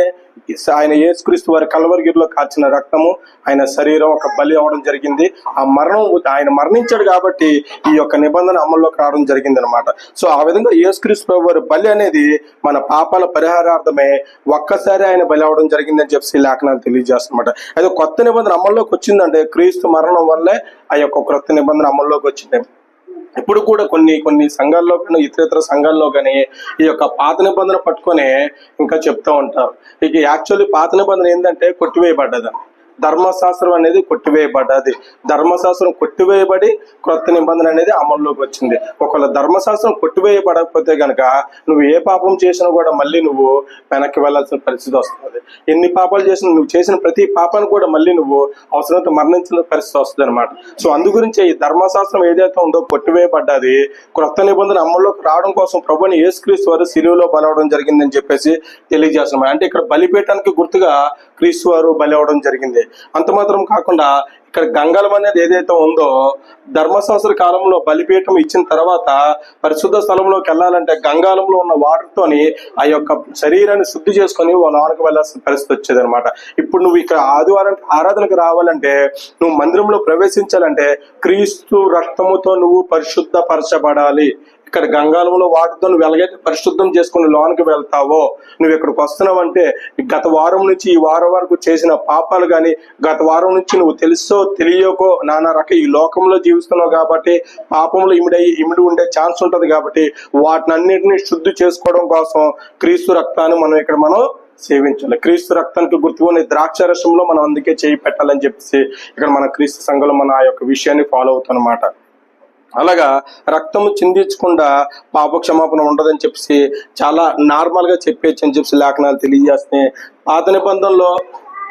ఆయన యేసుక్రీస్తు వారి కల్వరిగిరిలో కాచిన రక్తము, ఆయన శరీరం ఒక బలి అవ్వడం జరిగింది. ఆ మరణం ఆయన మరణించాడు కాబట్టి ఈ యొక్క నిబంధన అమల్లోకి రావడం జరిగింది అనమాట. సో ఆ విధంగా యేసుక్రీస్తు వారి బలి అనేది మన పాపాల పరిహారార్థమే ఒక్కసారి ఆయన బలి అవ్వడం జరిగిందని చెప్పి లేఖనాలు తెలియజేస్తున్నమాట. అయితే కొత్త నిబంధన అమల్లోకి వచ్చిందంటే క్రీస్తు మరణం వల్లే ఆ యొక్క కొత్త నిబంధన అమల్లోకి వచ్చింది. ఇప్పుడు కూడా కొన్ని సంఘాల్లో కానీ ఇతర సంఘాల్లో కానీ ఈ యొక్క పాత నిబంధన పట్టుకొని ఇంకా చెప్తూ ఉంటారు. ఇక యాక్చువల్లీ పాత నిబంధన ఏంటంటే కొట్టివేయబడ్డది. ధర్మశాస్త్రం అనేది కొట్టివేయబడ్డది. ధర్మశాస్త్రం కొట్టివేయబడి క్రొత్త నిబంధన అనేది అమల్లోకి వచ్చింది. ఒకవేళ ధర్మశాస్త్రం కొట్టివేయబడకపోతే గనక నువ్వు ఏ పాపం చేసినా కూడా మళ్ళీ నువ్వు వెనక్కి వెళ్లాల్సిన పరిస్థితి వస్తుంది. ఎన్ని పాపాలు చేసినా నువ్వు చేసిన ప్రతి పాపాన్ని కూడా మళ్ళీ నువ్వు అవసరంతో మరణించిన పరిస్థితి వస్తుంది అనమాట. సో అందు గురించి ఈ ధర్మశాస్త్రం ఏదైతే ఉందో కొట్టివేయబడ్డది. క్రొత్త నిబంధన అమల్లోకి రావడం కోసం ప్రభువుని యేసుక్రీస్తు వారు శిలువలో బలవడం జరిగిందని చెప్పేసి తెలియజేస్తున్నాం. అంటే ఇక్కడ బలిపీఠానికి గుర్తుగా క్రీస్తు వారు బలి అవడం జరిగింది. అంత మాత్రం కాకుండా ఇక్కడ గంగాళం అనేది ఏదైతే ఉందో ధర్మశాస్త్ర కాలంలో బలిపీఠం ఇచ్చిన తర్వాత పరిశుద్ధ స్థలంలోకి వెళ్ళాలంటే గంగాళంలో ఉన్న వాటర్తోని ఆ యొక్క శరీరాన్ని శుద్ధి చేసుకొని లోనికి వెళ్ళాల్సిన పరిస్థితి వచ్చేది అనమాట. ఇప్పుడు నువ్వు ఇక్కడ ఆదివారం ఆరాధనకు రావాలంటే, నువ్వు మందిరంలో ప్రవేశించాలంటే క్రీస్తు రక్తముతో నువ్వు పరిశుద్ధపరచబడాలి. ఇక్కడ గంగాళంలో వాటితో నువ్వు ఎలాగైతే పరిశుద్ధం చేసుకుని లోనికి వెళ్తావో, నువ్వు ఇక్కడికి వస్తున్నావంటే గత వారం నుంచి ఈ వారం వరకు చేసిన పాపాలు కానీ, గత వారం నుంచి నువ్వు తెలుసో తెలియకో నానా రకం ఈ లోకంలో జీవిస్తున్నావు కాబట్టి పాపంలో ఇమిడి ఉండే ఛాన్స్ ఉంటుంది. కాబట్టి వాటినన్నింటినీ శుద్ధి చేసుకోవడం కోసం క్రీస్తు రక్తాన్ని మనం సేవించాలి. క్రీస్తు రక్తానికి గుర్తుకునే ద్రాక్ష రసంలో మనం అందుకే చేయి పెట్టాలని చెప్పేసి ఇక్కడ మన క్రీస్తు సంఘంలో మన ఆ యొక్క విషయాన్ని ఫాలో అవుతాం అన్నమాట. అలాగా రక్తము చిందించకుండా పాప క్షమాపణ ఉండదని చెప్పేసి చాలా నార్మల్ గా చెప్పేయచ్చు అని చెప్పేసి లేఖనాలు తెలియజేస్తున్నాయి. పాత నిబంధనలో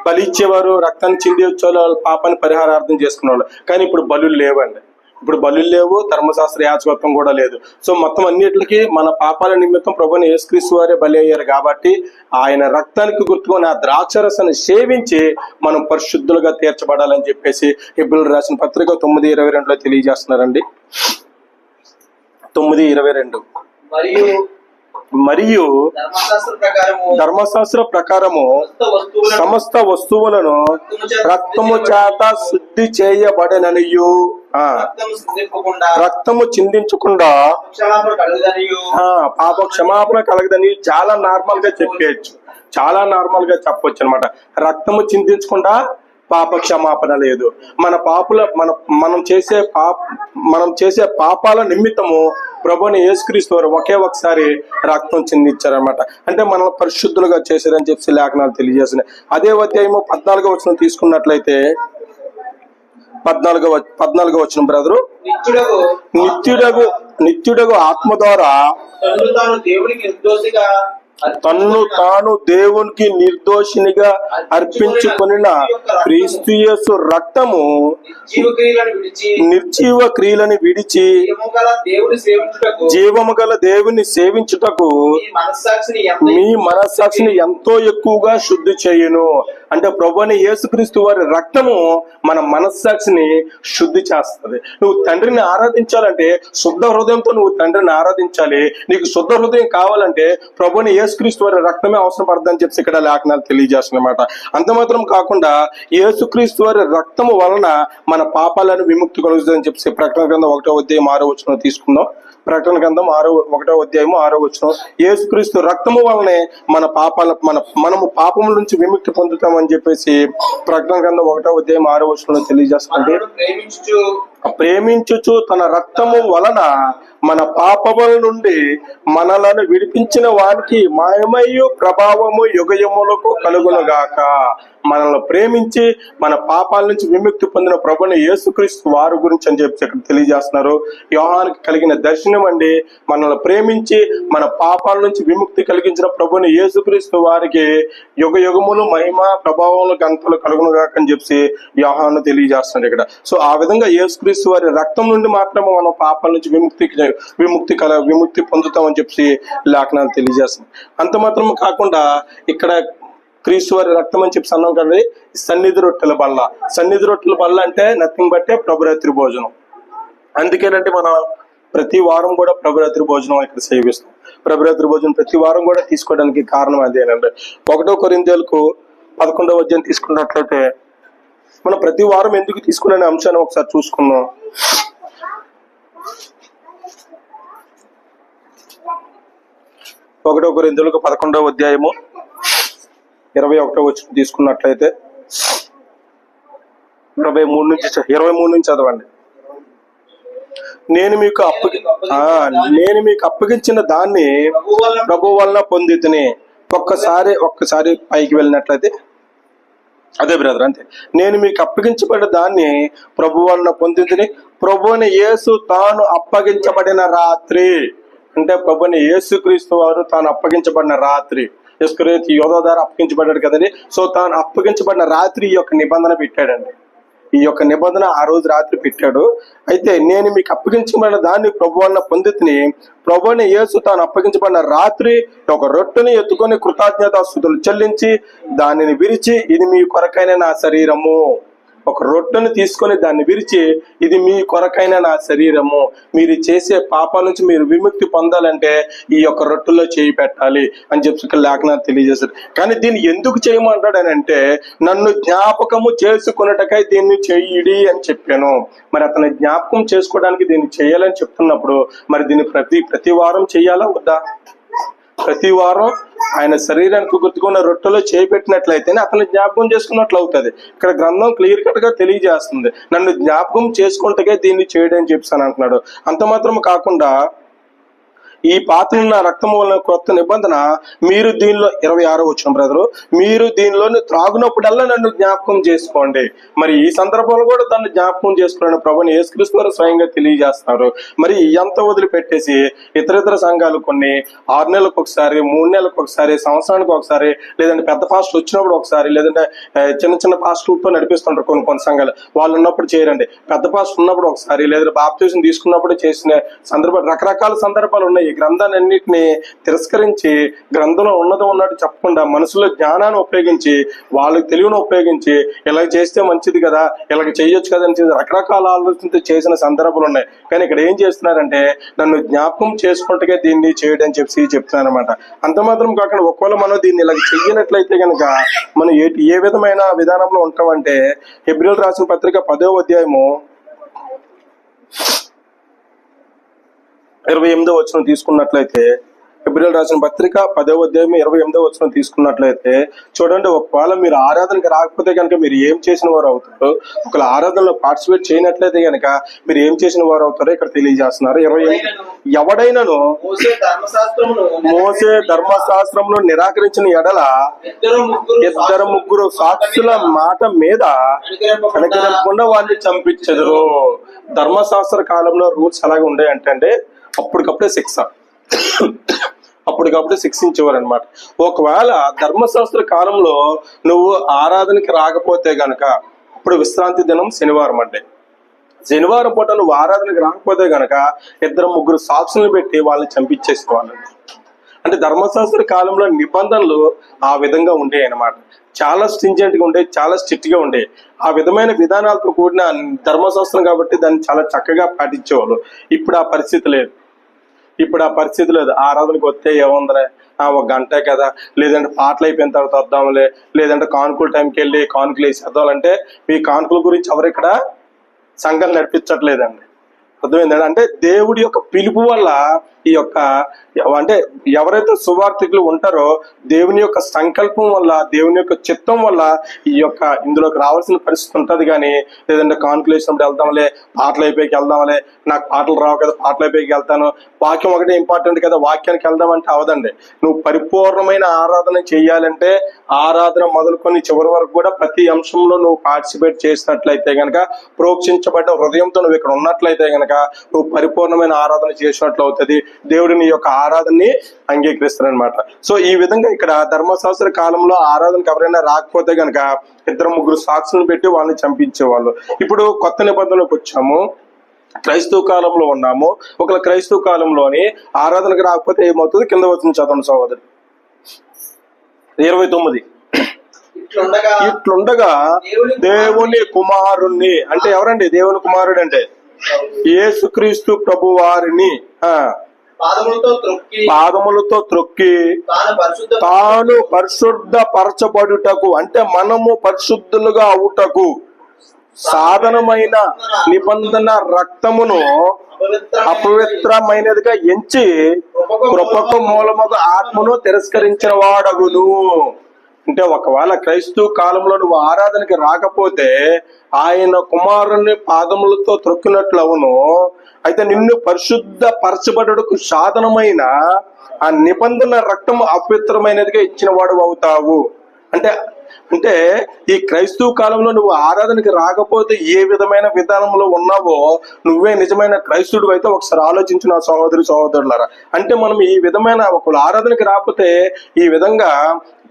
బలి ఇచ్చేవారు, రక్తాన్ని చిందించేవాళ్ళు, పాపాన్ని పరిహారార్థం చేసుకునేవాళ్ళు. కానీ ఇప్పుడు బలులు లేవండి. ఇప్పుడు బలులు లేవు, ధర్మశాస్త్ర యాజకత్వం కూడా లేదు. సో మొత్తం అన్నిటికీ మన పాపాల నిమిత్తం ప్రభువుని యేసుక్రీస్తు వారే బలి అయ్యారు కాబట్టి ఆయన రక్తానికి గుర్తుకొని ఆ ద్రాక్షరసాన్ని సేవించి మనం పరిశుద్ధులుగా తీర్చబడాలని చెప్పేసి హెబ్రీయులకు రాసిన పత్రిక 9:22 తెలియజేస్తున్నారండి. 9:22 మరియు ధర్మశాస్త్ర ప్రకారము సమస్త వస్తువులను రక్తము చేత శుద్ధి చేయబడననియు, రక్తము చిందించకుండా పాప క్షమాపణ కలగదని చాలా నార్మల్ గా చెప్పేయచ్చు, చాలా నార్మల్ గా చెప్పొచ్చు అనమాట. రక్తము చిందించకుండా పాప క్షమాపణ లేదు. మనం చేసే పాపాల నిమిత్తము ప్రభువుని యేసుక్రీస్తు వారు ఒకసారి రక్తం చిందించారనమాట. అంటే మనల్ని పరిశుద్ధులుగా చేశారని చెప్పి లేఖనాలు తెలియజేస్తున్నాయి. అదే అధ్యాయము 14వ వచనం తీసుకున్నట్లయితే 14వ వచనం బ్రదరు, నిత్యుడగు ఆత్మ ద్వారా తన్ను తాను దేవునికి నిర్దోషినిగా అర్పించుకొనిన క్రీస్తు యేసు రక్తము నిర్జీవ క్రియలను విడిచి జీవము గల దేవుని సేవించుటకు మీ మనస్సాక్షిని ఎంతో ఎక్కువగా శుద్ధి చేయును. అంటే ప్రభువుని యేసుక్రీస్తు వారి రక్తము మన మనస్సాక్షిని శుద్ధి చేస్తుంది. నువ్వు తండ్రిని ఆరాధించాలంటే శుద్ధ హృదయంతో నువ్వు తండ్రిని ఆరాధించాలి. నీకు శుద్ధ హృదయం కావాలంటే ప్రభువుని యేసుక్రీస్తు వారి రక్తమే అవసరం పడుతుందని చెప్పి ఇక్కడ లేఖనాలు తెలియజేస్తున్నమాట. అంత మాత్రం కాకుండా యేసుక్రీస్తు వారి రక్తము వలన మన పాపాలను విముక్తి కలుగుతుందని చెప్పి ప్రకటన గ్రంథం 1వ అధ్యాయం 6వ వచనం తీసుకుందాం. ప్రకటన గ్రంథం 1వ అధ్యాయము 6వ వచనం, యేసుక్రీస్తు రక్తము వలనే మనము పాపముల నుంచి విముక్తి పొందుతామని చెప్పేసి ప్రకటన గ్రంథం 1వ అధ్యాయం 6వ వచనంలో తెలియజేస్తుంది. ప్రేమించుచు తన రక్తము వలన మన పాపముల నుండి మనలను విడిపించిన వానికి మహిమయు ప్రభావము యుగయములకు కలుగునుగాక. మనల్ని ప్రేమించి మన పాపాల నుంచి విముక్తి పొందిన ప్రభువుని యేసుక్రీస్తు వారి గురించి అని చెప్పి ఇక్కడ తెలియజేస్తున్నారు. యోహానుకి కలిగిన దర్శనం అండి. మనల్ని ప్రేమించి మన పాపాల నుంచి విముక్తి కలిగించిన ప్రభువుని యేసుక్రీస్తు వారికి యుగ యుగములు మహిమ ప్రభావములు గంతలు కలుగునుగాక అని చెప్పి యోహాను తెలియజేస్తున్నారు ఇక్కడ. సో ఆ విధంగా యేసుక్రీస్తు వారి రక్తం నుండి మాత్రమే మనం పాపాల నుంచి విముక్తి పొందుతామని చెప్పి లేఖనాలు తెలియజేస్తుంది. అంత మాత్రం కాకుండా ఇక్కడ క్రీస్తు వారి రక్తం అని చెప్పి అన్నాం కదా, సన్నిధి రొట్టెల బల్ల. సన్నిధి రొట్టెల బల్ల అంటే నథింగ్ బట్టే ప్రభురాత్రి భోజనం. అందుకేనంటే మనం ప్రతి వారం కూడా ప్రభురాత్రి భోజనం ఇక్కడ సేవిస్తాం. ప్రభురాత్రి భోజనం ప్రతి వారం కూడా తీసుకోవడానికి కారణం అదేనండి. 1 కొరింథీయులకు 11వ అధ్యాయం తీసుకున్నట్లయితే మనం ప్రతి వారం ఎందుకు తీసుకునే అంశాన్ని ఒకసారి చూసుకుందాం. 1 కొరింథీయులకు 11వ అధ్యాయము 21వ వచనం తీసుకున్నట్లయితే 23 నుంచి చదవండి. నేను మీకు అప్పగించిన దాన్ని ప్రభు వలన పొందితిని. ఒక్కసారి పైకి వెళ్ళినట్లయితే అదే బ్రదర్, అంతే. నేను మీకు అప్పగించబడిన దాన్ని ప్రభు వలన పొందితిని. ప్రభువుని యేసు తాను అప్పగించబడిన రాత్రి, అంటే ప్రభువుని యేసుక్రీస్తు వారు తాను అప్పగించబడిన రాత్రి, యేసుక్రీస్తు యోధా ద్వారా అప్పగించబడ్డాడు కదండి. సో తాను అప్పగించబడిన రాత్రి ఈ యొక్క నిబంధన పెట్టాడండి. ఈ యొక్క నిబంధన ఆ రోజు రాత్రి పెట్టాడు. అయితే నేను మీకు అప్పగించబడిన దాన్ని ప్రభు వలన పొందితిని. ప్రభువుని యేసు తాను అప్పగించబడిన రాత్రి ఒక రొట్టెని ఎత్తుకొని కృతజ్ఞతాస్తుతులు చెల్లించి దానిని విరిచి, ఇది మీ కొరకైన నా శరీరము. ఒక రొట్టెను తీసుకొని దాన్ని విరిచి, ఇది మీ కొరకైన నా శరీరము, మీరు చేసే పాపాల నుంచి మీరు విముక్తి పొందాలంటే ఈ యొక్క రొట్టెలో చేయి పెట్టాలి అని చెప్పి లేఖనాలు తెలియజేశారు. కానీ దీన్ని ఎందుకు చేయమంటాడనంటే, నన్ను జ్ఞాపకము చేసుకున్నటకై దీన్ని చెయ్యిడి అని చెప్పాను. మరి అతను జ్ఞాపకం చేసుకోవడానికి దీన్ని చేయాలని చెప్తున్నప్పుడు మరి దీన్ని ప్రతి వారం చెయ్యాలా వద్దా? ప్రతి వారం ఆయన శరీరానికి గుర్తుకున్న రొట్టెలో చేపెట్టినట్లయితేనే అతను జ్ఞాపకం చేసుకున్నట్లు అవుతుంది. ఇక్కడ గ్రంథం క్లియర్ కట్ గా తెలియజేస్తుంది, నన్ను జ్ఞాపకం చేసుకుంటకే దీన్ని చేయడం అని చెప్పాను అంటున్నాడు. అంత మాత్రం కాకుండా ఈ పాత్రను నా రక్తము వలన కొత్త నిబంధన, మీరు దీనిలో 26వ వచనం బ్రదరు, మీరు దీనిలోని త్రాగునప్పుడల్లా నన్ను జ్ఞాపకం చేసుకోండి. మరి ఈ సందర్భంలో కూడా తను జ్ఞాపకం చేసుకోవాలని ప్రభువుని యేసుక్రీస్తు వారు స్వయంగా తెలియజేస్తున్నారు. మరి ఎంత వదిలిపెట్టేసి ఇతర సంఘాలు కొన్ని 6 నెలలకు ఒకసారి, 3 నెలలకు ఒకసారి, సంవత్సరానికి ఒకసారి, లేదంటే పెద్ద పాస్టర్ వచ్చినప్పుడు ఒకసారి, లేదంటే చిన్న పాస్టర్లతో నడిపిస్తుంటారు కొన్ని సంఘాలు. వాళ్ళు ఉన్నప్పుడు చేయరండి. పెద్ద పాస్టర్ ఉన్నప్పుడు ఒకసారి, లేదంటే బాప్టిజం తీసుకున్నప్పుడు చేసిన సందర్భాలు, రకరకాల సందర్భాలు ఉన్నాయి. ఈ గ్రంథాన్ని అన్నింటినీ తిరస్కరించి గ్రంథంలో ఉన్నట్టు చెప్పకుండా మనసులో జ్ఞానాన్ని ఉపయోగించి, వాళ్ళకి తెలివిని ఉపయోగించి, ఇలా చేస్తే మంచిది కదా, ఇలాగ చేయొచ్చు కదా అని రకరకాల ఆలోచనతో చేసిన సందర్భాలు ఉన్నాయి. కానీ ఇక్కడ ఏం చేస్తున్నారంటే, నన్ను జ్ఞాపకం చేసుకుంటే దీన్ని చేయడం అని చెప్పి చెప్తున్నారు అనమాట. అంత మాత్రం కాకుండా ఒకవేళ మనం దీన్ని ఇలా చెయ్యనట్లయితే కనుక మనం ఏ విధమైన విధానంలో ఉంటామంటే, హెబ్రీయులకు రాసిన పత్రిక 10వ అధ్యాయము 28వ వచనం తీసుకున్నట్లయితే, హెబ్రీయులకు రాసిన పత్రిక 10వ అధ్యాయం 28వ వచనం తీసుకున్నట్లయితే చూడండి, ఒకవేళ మీరు ఆరాధనకి రాకపోతే కనుక మీరు ఏం చేసిన వారు అవుతారు, ఒకవేళ ఆరాధనలో పార్టిసిపేట్ చేయనట్లయితే కనుక మీరు ఏం చేసిన వారు అవుతారో ఇక్కడ తెలియజేస్తున్నారు. 28 ఎవడైనాను మోసే ధర్మశాస్త్రమును నిరాకరించిన ఎడల 2-3 సాక్షుల మాట మీద కనికరించకుండా వారిని చంపించెదరు. ధర్మశాస్త్ర కాలంలో రూల్స్ అలాగే ఉండేయంటే అప్పటికప్పుడే శిక్షించేవారు అనమాట. ఒకవేళ ధర్మశాస్త్ర కాలంలో నువ్వు ఆరాధనకి రాకపోతే గనక, అప్పుడు విశ్రాంతి దినం శనివారం అంటే, శనివారం పూట నువ్వు ఆరాధనకి రాకపోతే గనక 2-3 సాక్షులను పెట్టి వాళ్ళని చంపించేసేవాళ్ళు. అంటే ధర్మశాస్త్ర కాలంలో నిబంధనలు ఆ విధంగా ఉండేవి అనమాట. చాలా స్ట్రింజెంట్ గా ఉండే, చాలా స్ట్రిక్ట్ గా ఉండే. ఆ విధమైన విధానాలతో కూడిన ధర్మశాస్త్రం కాబట్టి దాన్ని చాలా చక్కగా పాటించేవాళ్ళు. ఇప్పుడు ఆ పరిస్థితి లేదు. ఆరాధనకు వస్తే ఏముందలే, 1 గంటే కదా, లేదంటే పాటలు అయిపోయిన తర్వాత వద్దాంలే, లేదంటే కానుకల టైంకి వెళ్ళి కానుకలు వేసేద్దామంటే, మీ కానుకల గురించి ఎవరు ఇక్కడ సంఘం నడిపించట్లేదండి. అర్థమైందండి. అంటే దేవుడి యొక్క పిలుపు వల్ల ఈ యొక్క, అంటే ఎవరైతే సువార్థికులు ఉంటారో దేవుని యొక్క సంకల్పం వల్ల, దేవుని యొక్క చిత్తం వల్ల ఈ యొక్క ఇందులోకి రావాల్సిన పరిస్థితి ఉంటుంది. కానీ లేదంటే కానుకలు వేసినప్పుడు వెళ్దాంలే, పాటలు అయిపోయికి వెళ్దాంలే, నాకు పాటలు రావు కదా, పాటలు అయిపోయికి వెళ్తాను, వాక్యం ఒకటే ఇంపార్టెంట్ కదా, వాక్యానికి వెళ్దామంటే అవదండి. నువ్వు పరిపూర్ణమైన ఆరాధన చేయాలంటే ఆరాధన మొదలుకొని చివరి వరకు కూడా ప్రతి అంశంలో నువ్వు పార్టిసిపేట్ చేసినట్లయితే కనుక, ప్రోక్షించబడ్డ హృదయంతో నువ్వు ఇక్కడ ఉన్నట్లయితే కనుక నువ్వు పరిపూర్ణమైన ఆరాధన చేసినట్లు అవుతుంది. దేవుడిని యొక్క ఆరాధనని అంగీకరిస్తారనమాట. సో ఈ విధంగా ఇక్కడ ధర్మశాస్త్ర కాలంలో ఆరాధనకు ఎవరైనా రాకపోతే గనక 2-3 సాక్షులను పెట్టి వాళ్ళని చంపించేవాళ్ళు. ఇప్పుడు కొత్త నిబంధనలోకి వచ్చాము, క్రైస్తవ కాలంలో ఉన్నాము. ఒకవేళ క్రైస్తవ కాలంలోని ఆరాధనకు రాకపోతే ఏమవుతుంది? కింద వచ్చిన చదవండి సహోదరు. 29 ఇట్లుండగా దేవుని కుమారుణ్ణి, అంటే ఎవరండి దేవుని కుమారుడు అంటే? యేసుక్రీస్తు ప్రభు వారిని పాదములతో త్రొక్కి తాను పరిశుద్ధ పరచబడుటకు, అంటే మనము పరిశుద్ధులుగా అవుటకు సాధనమైన నిబంధన రక్తమును అపవిత్రమైనదిగా ఎంచి కృపకు మూలముగా ఆత్మను తిరస్కరించిన వాడగును. అంటే ఒకవేళ క్రైస్తవ కాలంలో నువ్వు ఆరాధనకి రాకపోతే ఆయన కుమారుని పాదములతో త్రొక్కినట్లు అవును. అయితే నిన్ను పరిశుద్ధ పరచబడుటకు సాధనమైన ఆ నిబంధన రక్తము అపవిత్రమైనదిగా ఇచ్చిన వాడు అవుతావు. అంటే అంటే ఈ క్రైస్తవ కాలంలో నువ్వు ఆరాధనకి రాకపోతే ఏ విధమైన విధానంలో ఉన్నావో నువ్వే నిజమైన క్రైస్తవుడు అయితే ఒకసారి ఆలోచించిన సహోదరులారా. అంటే మనం ఈ విధమైన ఒక ఆరాధనకి రాకపోతే ఈ విధంగా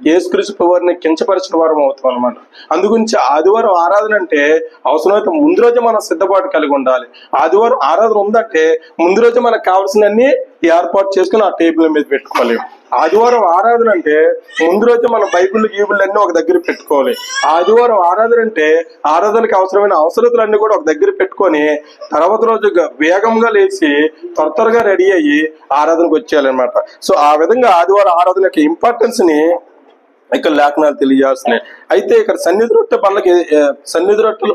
యేసుక్రీస్తు ప్రభువుని కించపరిచిన వారం అవుతాం అనమాట. అందుగురించి ఆదివారం ఆరాధన అంటే అవసరమైతే ముందు రోజే మనం సిద్ధపాటు కలిగి ఉండాలి. ఆదివారం ఆరాధన ఉందంటే ముందు రోజే మనకు కావాల్సినన్ని ఏర్పాటు చేసుకుని ఆ టేబుల్ మీద పెట్టుకోవాలి. ఆదివారం ఆరాధన అంటే ముందు రోజే మన బైబిల్ గీబుల్ అన్ని ఒక దగ్గర పెట్టుకోవాలి. ఆదివారం ఆరాధన అంటే ఆరాధనకి అవసరమైన అవసరతలన్నీ కూడా ఒక దగ్గర పెట్టుకొని తర్వాత రోజు వేగంగా లేచి త్వరగా రెడీ అయ్యి ఆరాధనకు వచ్చేయాలన్నమాట. సో ఆ విధంగా ఆదివారం ఆరాధన యొక్క ఇంపార్టెన్స్ ని ఇక్కడ లేఖనాలు తెలియజేస్తున్నాయి. అయితే ఇక్కడ సన్నిధి రొట్టెల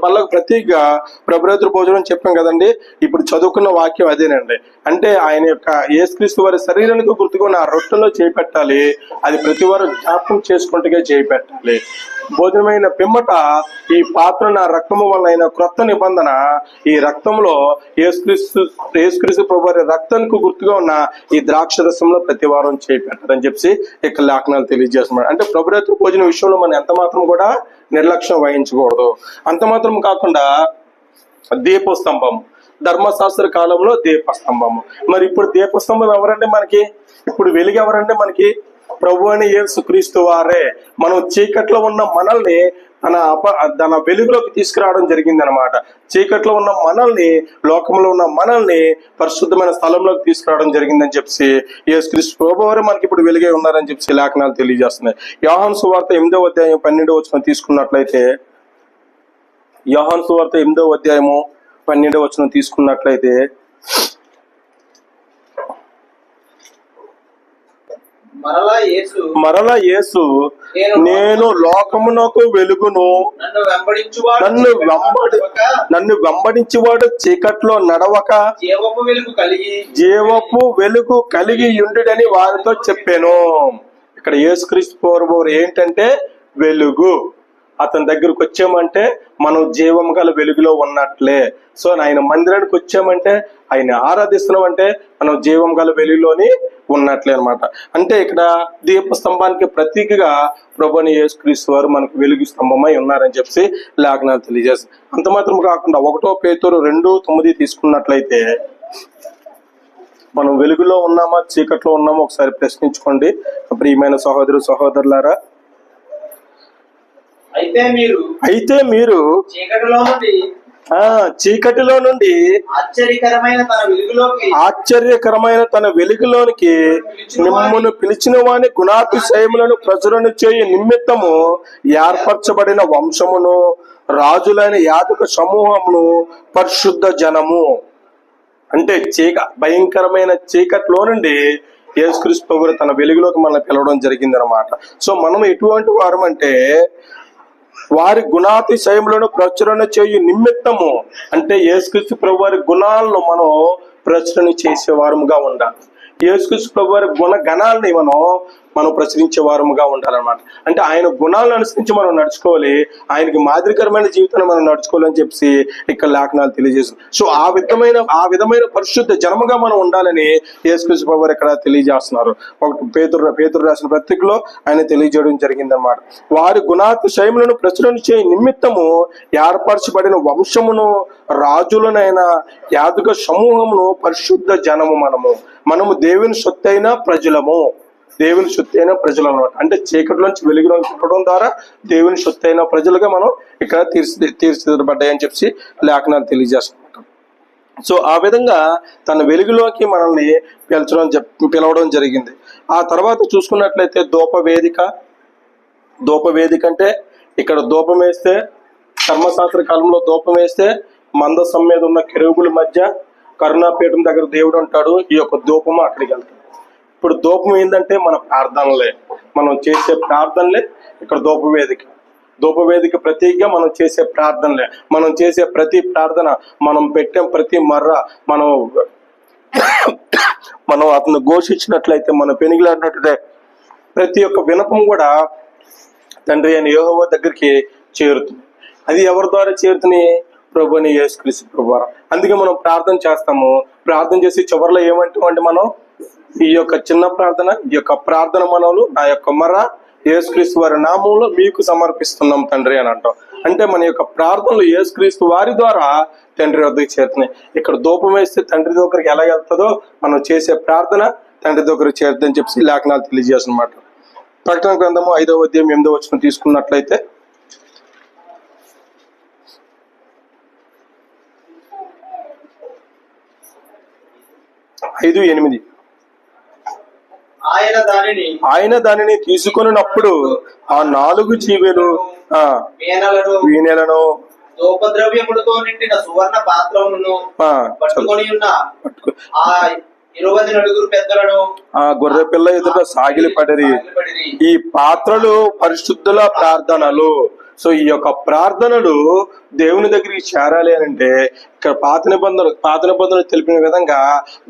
బల్లకి ప్రతీకగా ప్రభురేతుల భోజనం చెప్పాం కదండి. ఇప్పుడు చదువుకున్న వాక్యం అదేనండి. అంటే ఆయన యొక్క యేసుక్రీస్తు వారి శరీరానికి గుర్తుకొని ఆ రొట్టెలో చేపెట్టాలి. అది ప్రతి వారు జ్ఞాపకం చేసుకుంటూనే చేపెట్టాలి. భోజనమైన పిమ్మట ఈ పాత్ర నా రక్తము వల్ల అయిన క్రొత్త నిబంధన, ఈ రక్తంలో యేసుక్రీస్తు ప్రభు వారి రక్తానికి గుర్తుగా ఉన్న ఈ ద్రాక్ష రసంలో ప్రతి వారం చేపెట్టాలని చెప్పి ఇక్కడ లేఖనాలు తెలియజేస్తున్నాడు. అంటే ప్రభురేతుల భోజనం విషయంలో మనం ఎంత మాత్రం కూడా నిర్లక్ష్యం వహించకూడదు. అంత మాత్రం కాకుండా దీపస్తంభం, ధర్మశాస్త్ర కాలంలో దీపస్తంభము. మరి ఇప్పుడు దీపస్తంభం ఎవరంటే మనకి, ఇప్పుడు వెలుగు ఎవరంటే మనకి ప్రభు అని యేసుక్రీస్తు వారే. మనం చీకట్లో ఉన్న మనల్ని తన వెలుగులోకి తీసుకురావడం జరిగింది అనమాట. చీకట్లో ఉన్న మనల్ని, లోకంలో ఉన్న మనల్ని పరిశుద్ధమైన స్థలంలోకి తీసుకురావడం జరిగిందని చెప్పి యేసుక్రీస్తు ప్రభు వారే మనకి ఇప్పుడు వెలుగే ఉన్నారని చెప్పి లేఖనాలు తెలియజేస్తున్నాయి. యోహాను సువార్త 8వ అధ్యాయం 12వ వచనం తీసుకున్నట్లయితే, యోహాను సువార్త 8వ అధ్యాయము 12వ వచనం తీసుకున్నట్లయితే, మరలా యేసు నేను లోకమునకు వెలుగును, నన్ను వెంబడించువాడు చీకట్లో నడవక జీవపు వెలుగు కలిగి ఉండుడని వారితో చెప్పాను. ఇక్కడ యేసుక్రీస్తు ప్రభువు ఏంటంటే వెలుగు. అతని దగ్గరకు వచ్చామంటే మనం జీవం గల వెలుగులో ఉన్నట్లే. సో ఆయన మందిరానికి వచ్చామంటే, ఆయన ఆరాధిస్తున్నామంటే మనం జీవం గల వెలుగులోని ఉన్నట్లే అనమాట. అంటే ఇక్కడ దీపస్తంభానికి ప్రతీకగా ప్రభుని యేసుక్రీస్తు వారు మనకు వెలుగు స్తంభమై ఉన్నారని చెప్పి లేఖనాలు తెలియజేస్తారు. అంత మాత్రం కాకుండా 1 పేతురు 2:9 తీసుకున్నట్లయితే, మనం వెలుగులో ఉన్నామా చీకట్లో ఉన్నామా ఒకసారి ప్రశ్నించుకోండి ప్రియమైన సహోదరులారా. అయితే మీరు చీకటిలో నుండి ఆశ్చర్యకరమైన తన వెలుగులోనికి మిమ్మును పిలిచిన వాని గుణాతిశయములను ప్రచురణ చేయ నిమిత్తము ఏర్పరచబడిన వంశమును, రాజులైన యాజక సమూహమును, పరిశుద్ధ జనము. అంటే భయంకరమైన చీకట్లో నుండి యేసుక్రీస్తు ప్రభువు తన వెలుగులోకి మనల్ని పిలవడం జరిగింది అనమాట. సో మనం ఎటువంటి వారం అంటే వారి గుణాతిశయములను ప్రచురణ చేయు నిమిత్తము, అంటే యేసుక్రీస్తు ప్రభు వారి గుణాలను మనం ప్రచురణ చేసే వారముగా ఉండాలి. యేసుక్రీస్తు ప్రభు వారి గుణగణాలని మనం ప్రచురించే వారముగా ఉండాలన్నమాట. అంటే ఆయన గుణాలను అనుసరించి మనం నడుచుకోవాలి, ఆయనకి మాదిరికరమైన జీవితాన్ని మనం నడుచుకోవాలని చెప్పి ఇక్కడ లేఖనాలు తెలియజేస్తుంది. సో ఆ విధమైన పరిశుద్ధ జనముగా మనం ఉండాలని యేసుక్రీస్తు ప్రభువు ఇక్కడ తెలియజేస్తున్నారు. పేతురు రాసిన పత్రికలో ఆయన తెలియజేయడం జరిగిందన్నమాట. వారి గుణాతిశయములను ప్రచురణ చేయ నిమిత్తము ఏర్పరచబడిన వంశమును, రాజులనైన యాజక సమూహమును, పరిశుద్ధ జనము. మనము దేవుని సొత్తైన ప్రజలము, దేవుని సొత్తైన ప్రజలు అన్నమాట. అంటే చీకటిలోంచి వెలుగులోకి పుట్టడం ద్వారా దేవుని సొత్తైన ప్రజలుగా మనం ఇక్కడ తీర్చిదిద్దబడ్డాయని చెప్పి లేఖనాలు తెలియజేస్తున్నాం. సో ఆ విధంగా తన వెలుగులోకి మనల్ని పిలవడం జరిగింది. ఆ తర్వాత చూసుకున్నట్లయితే ధూపవేదిక అంటే ఇక్కడ ధూపం వేస్తే, ధర్మశాస్త్ర కాలంలో ధూపం వేస్తే మందసం మీద ఉన్న కెరూబుల మధ్య కరుణాపీఠం దగ్గర దేవుడు ఉంటాడు. ఈ యొక్క ధూపము అక్కడికి వెళ్తాడు. ఇప్పుడు ధూపం ఏంటంటే మన ప్రార్థనలే, మనం చేసే ప్రార్థనలే ఇక్కడ ధూపవేదిక ప్రతీకగా మనం చేసే ప్రార్థనలే. మనం చేసే ప్రతి ప్రార్థన, మనం పెట్టే ప్రతి మర్ర, మనం అతను ఘోషించినట్లయితే, మనం పెనిగిలాడినట్లయితే ప్రతి ఒక్క వినపం కూడా తండ్రి అయిన యెహోవా దగ్గరికి చేరుతుంది. అది ఎవరి ద్వారా చేరుతుంది? ప్రభుని యేసుక్రీస్తు ప్రభు ద్వారా. అందుకే మనం ప్రార్థన చేస్తాము. ప్రార్థన చేసి చివరిలో ఏమంటామంటే, మనం ఈ యొక్క చిన్న ప్రార్థన, ఈ యొక్క ప్రార్థన మనవులు నా యొక్క మర్ర యేసుక్రీస్తు వారి నామంలో మీకు సమర్పిస్తున్నాం తండ్రి అని అంటాం. అంటే మన యొక్క ప్రార్థనలు యేసుక్రీస్తు వారి ద్వారా తండ్రి వద్దకు చేరుతున్నాయి. ఇక్కడ ధూపం వేస్తే తండ్రి దగ్గరికి ఎలా వెళ్తుందో, మనం చేసే ప్రార్థన తండ్రి దగ్గరికి చేరుతుందని చెప్పి లేఖనాలు తెలియజేస్తున్నమాట. ప్రకటన గ్రంథము 5వ అధ్యాయం 8వ వచనం తీసుకున్నట్లయితే, ఐదు 8 ఆయన దానిని తీసుకొనినప్పుడు ఆ 4 జీవులు వీణెలను ధూపద్రవ్యములతో నిండిన సువర్ణ పాత్రములను పట్టుకొని ఉన్న ఆ 20 పెద్దలను ఆ గొర్రె పిల్ల ఎదుట సాగిలి పడిరి. ఈ పాత్రలు పరిశుద్ధుల ప్రార్థనలు. సో ఈ యొక్క ప్రార్థనలు దేవుని దగ్గరికి చేరాలి అని అంటే, ఇక్కడ పాత నిబంధనలు తెలిపిన విధంగా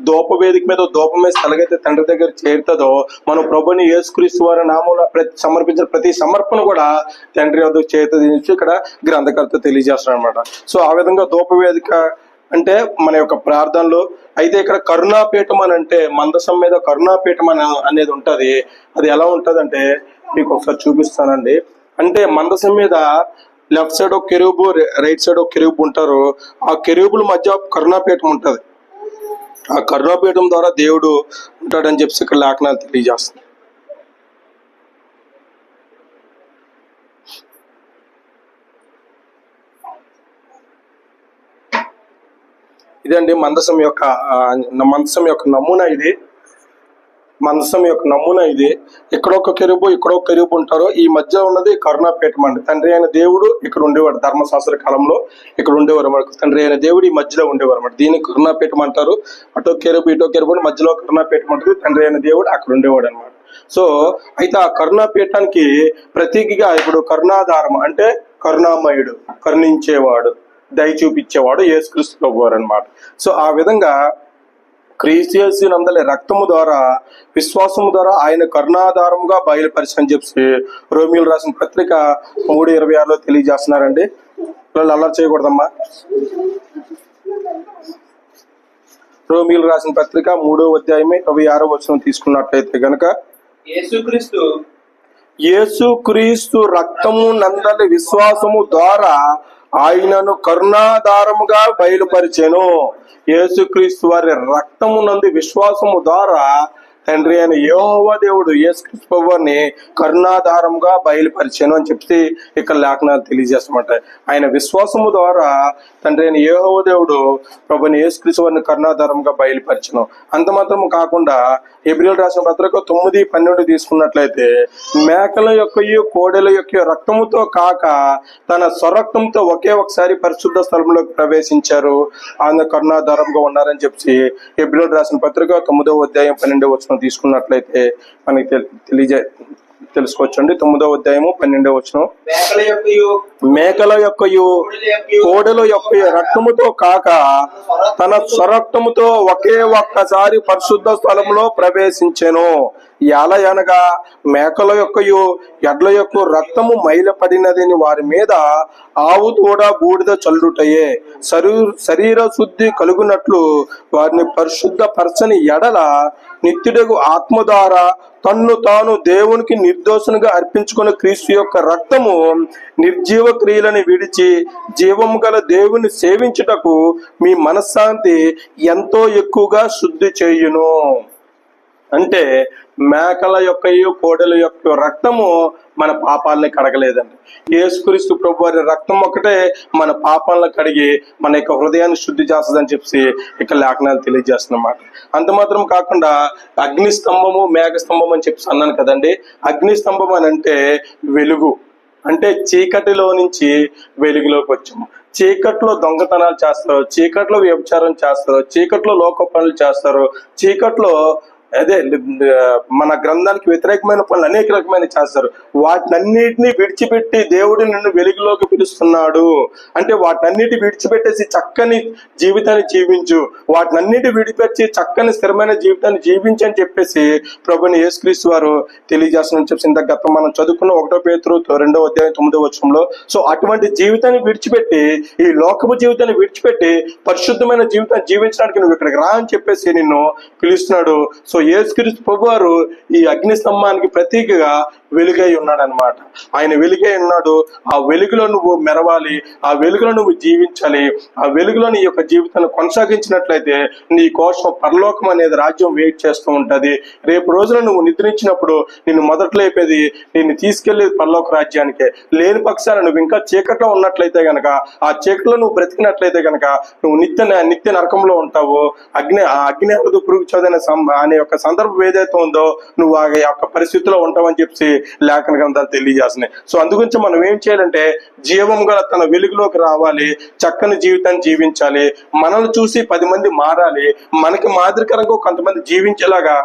ధూపవేదిక మీద ధూపం వేసి ఎలాగైతే తండ్రి దగ్గర చేరుతుందో, మనం ప్రభుని యేసుక్రీస్తు వారి నామంలో సమర్పించిన ప్రతి సమర్పణ కూడా తండ్రి వద్దకు చేరుతుంది ఇక్కడ గ్రంథకర్త తెలియజేస్తాడు అనమాట. సో ఆ విధంగా ధూపవేదిక అంటే మన యొక్క ప్రార్థనలు. అయితే ఇక్కడ కరుణాపీఠం అని అంటే, మందసం మీద కరుణాపీఠం అనేది ఉంటది. అది ఎలా ఉంటది అంటే మీకు ఒకసారి చూపిస్తానండి. అంటే మందసం మీద లెఫ్ట్ సైడ్ ఒక కెరూబు, రైట్ సైడ్ ఒక కెరూబు ఉంటారు. ఆ కెరూబుల మధ్య కరుణాపీఠం ఉంటది. ఆ కరుణాపీఠం ద్వారా దేవుడు ఉంటాడని చెప్పి ఇక్కడ లేఖనాలు తెలియజేస్తుంది. ఇదండి మందసం యొక్క నమూనా. ఇది ఇక్కడ ఒక కెరూబు, ఇక్కడ ఒక కెరూబు ఉంటారు. ఈ మధ్య ఉన్నది కరుణాపీఠం అండి. తండ్రి అయిన దేవుడు ఇక్కడ ఉండేవాడు. ధర్మశాస్త్ర కాలంలో ఇక్కడ ఉండేవారు. తండ్రి అయిన దేవుడు ఈ మధ్యలో ఉండేవారు అన్నమాట. దీన్ని కరుణాపీఠం అంటారు. అటో కెరూబు ఇటో కెరూబు, మధ్యలో కరుణాపీఠం ఉంటుంది. తండ్రి అయిన దేవుడు అక్కడ ఉండేవాడు అనమాట. సో అయితే ఆ కరుణాపీఠానికి ప్రతీకగా ఇప్పుడు కరుణాధారం అంటే కరుణామయుడు, కరుణించేవాడు, దయ చూపించేవాడు యేసుక్రీస్తు ప్రభువారు అనమాట. సో ఆ విధంగా క్రీస్తు నందలి రక్తము ద్వారా, విశ్వాసము ద్వారా ఆయన కరుణాధారముగా బయలుపరిచని చెప్పి రోమియోలు రాసిన పత్రిక 3:26లో తెలియజేస్తున్నారండి. పిల్లలు అలా చేయకూడదమ్మా. రోమియోలు రాసిన పత్రిక 3వ అధ్యాయం 26వ వచనం తీసుకున్నట్లయితే గనక, యేసుక్రీస్తు రక్తము నందలి విశ్వాసము ద్వారా ఆయనను కరుణాధారముగా బయలుపరిచెను. యేసుక్రీస్తు వారి రక్తము నందు విశ్వాసము ద్వారా తండ్రి అయిన యెహోవా దేవుడు యేసుక్రీస్తు ప్రభువుని కరుణాధారముగా బయలుపరిచాను అని చెప్పి ఇక్కడ లేఖనాలు తెలియజేస్తామంట. ఆయన విశ్వాసము ద్వారా తండ్రి అయిన యెహోవా దేవుడు ప్రభుని యేసుక్రీస్తు వారిని కరుణాధారముగా బయలుపరిచాను. అంత మాత్రం కాకుండా హెబ్రీయులకు రాసిన పత్రిక 9:12 తీసుకున్నట్లయితే, మేకల యొక్కయు కోడెల యొక్క రక్తముతో కాక తన స్వరక్తంతో ఒకే ఒకసారి పరిశుద్ధ స్థలంలోకి ప్రవేశించారు, ఆయన కరుణాధారంగా ఉన్నారని చెప్పి హెబ్రీయులకు రాసిన పత్రిక 9వ అధ్యాయం 12వ వచనం తీసుకున్నట్లయితే మనకి తెలుసుకోవచ్చండి. 9వ అధ్యాయము 12వ వచనం, మేకల యొక్కయు కోడెల యొక్క రక్తముతో కాక తన స్వరక్తముతో ఒకే ఒక్కసారి పరిశుద్ధ స్థలంలో ప్రవేశించెను. ఎలా అనగా మేకల యొక్కయు ఎడ్ల యొక్క రక్తము మైలపడినదని వారి మీద ఆవు కూడా బూడిద చల్లుటయే. శరీర శుద్ధి కలుగునట్లు వారిని పరిశుద్ధ పరచని ఎడల నిత్యుడగు ఆత్మ ద్వారా తన్ను తాను దేవునికి నిర్దోషునిగా అర్పించుకున్న క్రీస్తు యొక్క రక్తము నిర్జీవ క్రియలను విడిచి జీవము గల దేవుని సేవించుటకు మీ మనశ్శాంతి ఎంతో ఎక్కువగా శుద్ధి చేయును. అంటే మేకల యొక్కయు కోడెల యొక్క రక్తము మన పాపాలని కడగలేదండి. యేసుక్రీస్తు ప్రభు వారి రక్తం ఒకటే మన పాపాలను కడిగి మన యొక్క హృదయాన్ని శుద్ధి చేస్తుందని చెప్పి ఇక్కడ లేఖనాలు తెలియజేస్తున్నమాట. అంత మాత్రం కాకుండా అగ్ని స్తంభము మేఘ స్తంభం అని చెప్పి అన్నాను కదండి. అగ్ని స్తంభం అని అంటే వెలుగు అంటే చీకటిలో నుంచి వెలుగులోకి వచ్చాము. చీకట్లో దొంగతనాలు చేస్తారు, చీకట్లో వ్యభిచారం చేస్తారు, చీకట్లో లోక పనులు చేస్తారు, చీకట్లో అదే మన గ్రంథానికి వ్యతిరేకమైన పనులు అనేక రకమైన చేస్తారు. వాటినన్నిటినీ విడిచిపెట్టి దేవుడు నిన్ను వెలుగులోకి పిలుస్తున్నాడు. అంటే వాటినన్నిటి విడిచిపెట్టేసి చక్కని జీవితాన్ని జీవించు, వాటినన్నిటి విడిపెట్టి చక్కని స్థిరమైన జీవితాన్ని జీవించు అని చెప్పేసి ప్రభుని యేసుక్రీస్తు వారు తెలియజేస్తున్నారని చెప్పి ఇంత గతం మనం చదువుకున్న 1 పేతురు 2వ అధ్యాయం 9వ వచనంలో. సో అటువంటి జీవితాన్ని విడిచిపెట్టి, ఈ లోకపు జీవితాన్ని విడిచిపెట్టి పరిశుద్ధమైన జీవితాన్ని జీవించడానికి నువ్వు ఇక్కడికి రా అని చెప్పేసి నిన్ను పిలుస్తున్నాడు. సో యేసుక్రీస్తు ప్రభువారు ఈ అగ్ని స్తంభానికి ప్రతీకగా వెలుగై ఉన్నాడు అనమాట. ఆయన వెలుగై ఉన్నాడు. ఆ వెలుగులో నువ్వు మెరవాలి, ఆ వెలుగులో నువ్వు జీవించాలి. ఆ వెలుగులో నీ యొక్క జీవితాన్ని కొనసాగించినట్లయితే నీ కోసం పరలోకం అనేది రాజ్యం వెయిట్ చేస్తూ ఉంటది. రేపు రోజున నువ్వు నిద్రించినప్పుడు నిన్ను మొదట్లో లేపేది, నిన్ను తీసుకెళ్లేది పరలోక రాజ్యానికే. లేని పక్షాన నువ్వు ఇంకా చీకట్లో ఉన్నట్లయితే గనక, ఆ చీకట్లో నువ్వు బ్రతికినట్లయితే గనక నువ్వు నిత్య నరకంలో ఉంటావు. ఆ అగ్ని అరదు పురుగు చోదన అనే యొక్క సందర్భం ఏదైతే ఉందో నువ్వు ఆ యొక్క పరిస్థితిలో ఉంటావని చెప్పి లేఖన గ్రంథాలు తెలియజేస్తున్నాయి. సో అందుగురించి మనం ఏం చేయాలంటే జీవం గల తన వెలుగులోకి రావాలి, చక్కని జీవితాన్ని జీవించాలి, మనల్ని చూసి 10 మంది మారాలి, మనకి మాదిరికరంగా కొంతమంది జీవించేలాగా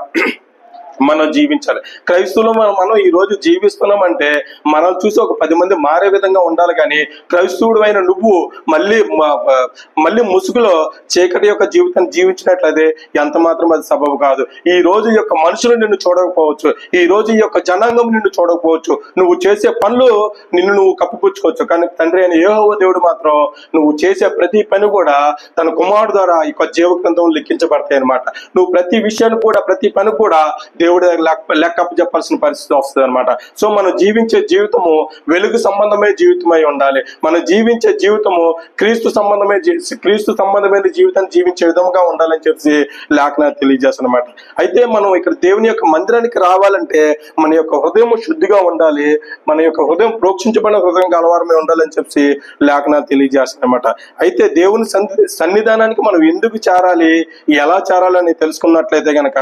మనం జీవించాలి. క్రైస్తవులు మనం ఈ రోజు జీవిస్తున్నామంటే మనం చూసి ఒక 10 మంది మారే విధంగా ఉండాలి. కానీ క్రైస్తవుడు అయిన నువ్వు మళ్ళీ ముసుగులో చీకటి యొక్క జీవితాన్ని జీవించినట్లయితే ఎంత మాత్రం అది సబబు కాదు. ఈ రోజు యొక్క మనుషులు నిన్ను చూడకపోవచ్చు, ఈ రోజు ఈ యొక్క జనాంగం నిన్ను చూడకపోవచ్చు, నువ్వు చేసే పనులు నిన్ను నువ్వు కప్పిపుచ్చుకోవచ్చు. కానీ తండ్రి అయిన యెహోవా దేవుడు మాత్రం నువ్వు చేసే ప్రతి పని కూడా తన కుమారుడు ద్వారా ఈ యొక్క జీవ గ్రంథం లిఖించబడతాయి అనమాట. నువ్వు ప్రతి విషయాన్ని కూడా, ప్రతి పని కూడా దేవుడి దగ్గర లెక్కప్పు చెప్పాల్సిన పరిస్థితి వస్తుంది అనమాట. సో మనం జీవించే జీవితము వెలుగు సంబంధమైన జీవితమై ఉండాలి. మనం జీవించే జీవితము క్రీస్తు సంబంధమైన జీవితాన్ని జీవించే విధంగా ఉండాలని చెప్పి లేఖన తెలియజేస్తున్నమాట. అయితే మనం ఇక్కడ దేవుని యొక్క మందిరానికి రావాలంటే మన యొక్క హృదయం శుద్ధిగా ఉండాలి, మన యొక్క హృదయం ప్రోక్షించబడిన హృదయం గలవారమే ఉండాలని చెప్పి లేఖన తెలియజేస్తున్నమాట. అయితే దేవుని సన్నిధానానికి మనం ఎందుకు చేరాలి, ఎలా చేరాలని తెలుసుకున్నట్లయితే గనక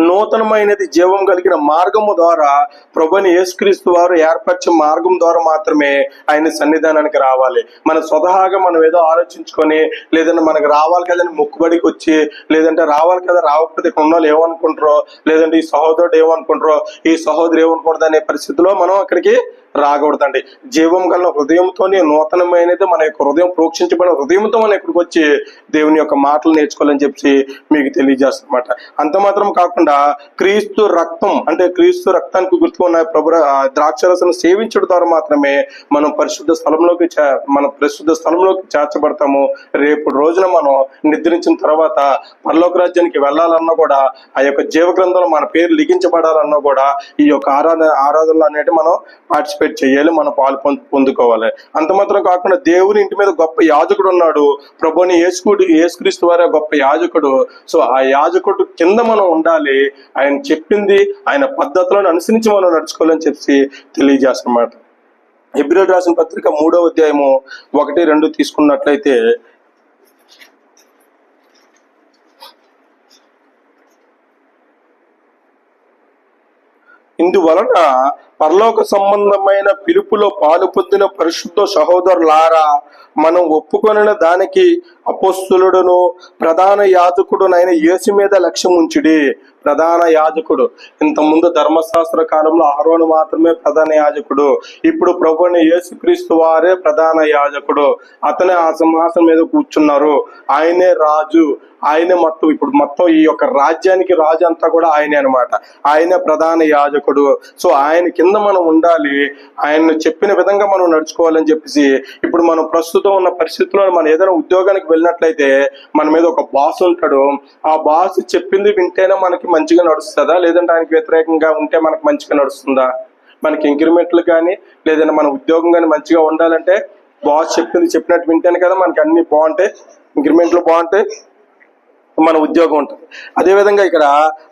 నూతనమైనది జీవం కలిగిన మార్గము ద్వారా ప్రభుని యేసుక్రీస్తు వారు ఏర్పరిచే మార్గం ద్వారా మాత్రమే ఆయన సన్నిధానానికి రావాలి. మన స్వతహాగా మనం ఏదో ఆలోచించుకొని, లేదంటే మనకు రావాలి కదని మొక్కుబడికి వచ్చి, లేదంటే రావాలి కదా రాకపోతే ఉన్న వాళ్ళు ఏమనుకుంటారో, లేదంటే ఈ సహోదరుడు ఏమనుకుంటారో, ఈ సహోదరు ఏమనుకుంటారు అనే పరిస్థితిలో మనం అక్కడికి రాకూడదండి. జీవం గల హృదయంతోనే నూతనమైనది మన యొక్క హృదయం ప్రోక్షించబడిన హృదయంతో మనం ఇక్కడికి వచ్చి దేవుని యొక్క మాటలు నేర్చుకోవాలని చెప్పి మీకు తెలియజేస్తున్నమాట. అంత మాత్రం కాకుండా క్రీస్తు రక్తం, అంటే క్రీస్తు రక్తానికి గుర్తుగా ఉన్న ప్రభు ద్రాక్షరసం సేవించడం ద్వారా మాత్రమే మనం పరిశుద్ధ స్థలంలోకి చేర్చబడతాము. రేపు రోజున మనం నిద్రించిన తర్వాత పరలోక రాజ్యానికి వెళ్ళాలన్నా కూడా, ఆ యొక్క జీవ గ్రంథంలో మన పేరు లిఖించబడాలన్నా కూడా ఈ యొక్క ఆరాధనలు అనేవి మనం పార్టిసిపేట్ చేయాలి, మనం పాలు పొందుకోవాలి. అంత మాత్రం కాకుండా దేవుని ఇంటి మీద గొప్ప యాజకుడు ఉన్నాడు, ప్రభుని యేసుక్రీస్తు వారే గొప్ప యాజకుడు. సో ఆ యాజకుడు కింద మనం ఉండాలి, ఆయన చెప్పింది ఆయన పద్ధతులను అనుసరించి మనం నడుచుకోవాలని చెప్పి తెలియజేస్తున్నమాట. హెబ్రీయులకు రాసిన పత్రిక 3వ అధ్యాయము 1-2 తీసుకున్నట్లయితే, ఇందువలన పరలోక సంబంధమైన పిలుపులో పాలు పొందిన పరిశుద్ధ సహోదరులారా, మనం ఒప్పుకొనిన దానికి అపోస్తలుడును ప్రధాన యాజకుడునైన యేసు మీద లక్ష్యం ఉంచుడి. ప్రధాన యాజకుడు, ఇంతకుముందు ధర్మశాస్త్ర కాలంలో అహరోను మాత్రమే ప్రధాన యాజకుడు, ఇప్పుడు ప్రభువుని యేసుక్రీస్తు వారే ప్రధాన యాజకుడు. అతనే ఆ సింహాసనం మీద కూర్చున్నారు, ఆయనే రాజు, ఆయనే మొత్తం ఈ యొక్క రాజ్యానికి రాజు అంతా కూడా ఆయనే అనమాట. ఆయనే ప్రధాన యాజకుడు. సో ఆయన కింద మనం ఉండాలి, ఆయన చెప్పిన విధంగా మనం నడుచుకోవాలని చెప్పేసి. ఇప్పుడు మనం ప్రస్తుతం ఉన్న పరిస్థితుల్లో మనం ఏదైనా ఉద్యోగానికి వెళ్ళినట్లయితే మన మీద ఒక బాస్ ఉంటాడు. ఆ బాస్ చెప్పింది వింటేనే మనకి మంచిగా నడుస్తుందా, లేదంటే ఆయనకి వ్యతిరేకంగా ఉంటే మనకి మంచిగా నడుస్తుందా? మనకి ఇంక్రిమెంట్లు కానీ, లేదంటే మన ఉద్యోగం కానీ మంచిగా ఉండాలంటే బాస్ చెప్పినట్టు వింటేనే కదా మనకి అన్ని బాగుంటాయి, ఇంక్రిమెంట్లు బాగుంటాయి, మన ఉద్యోగం ఉంటుంది. అదేవిధంగా ఇక్కడ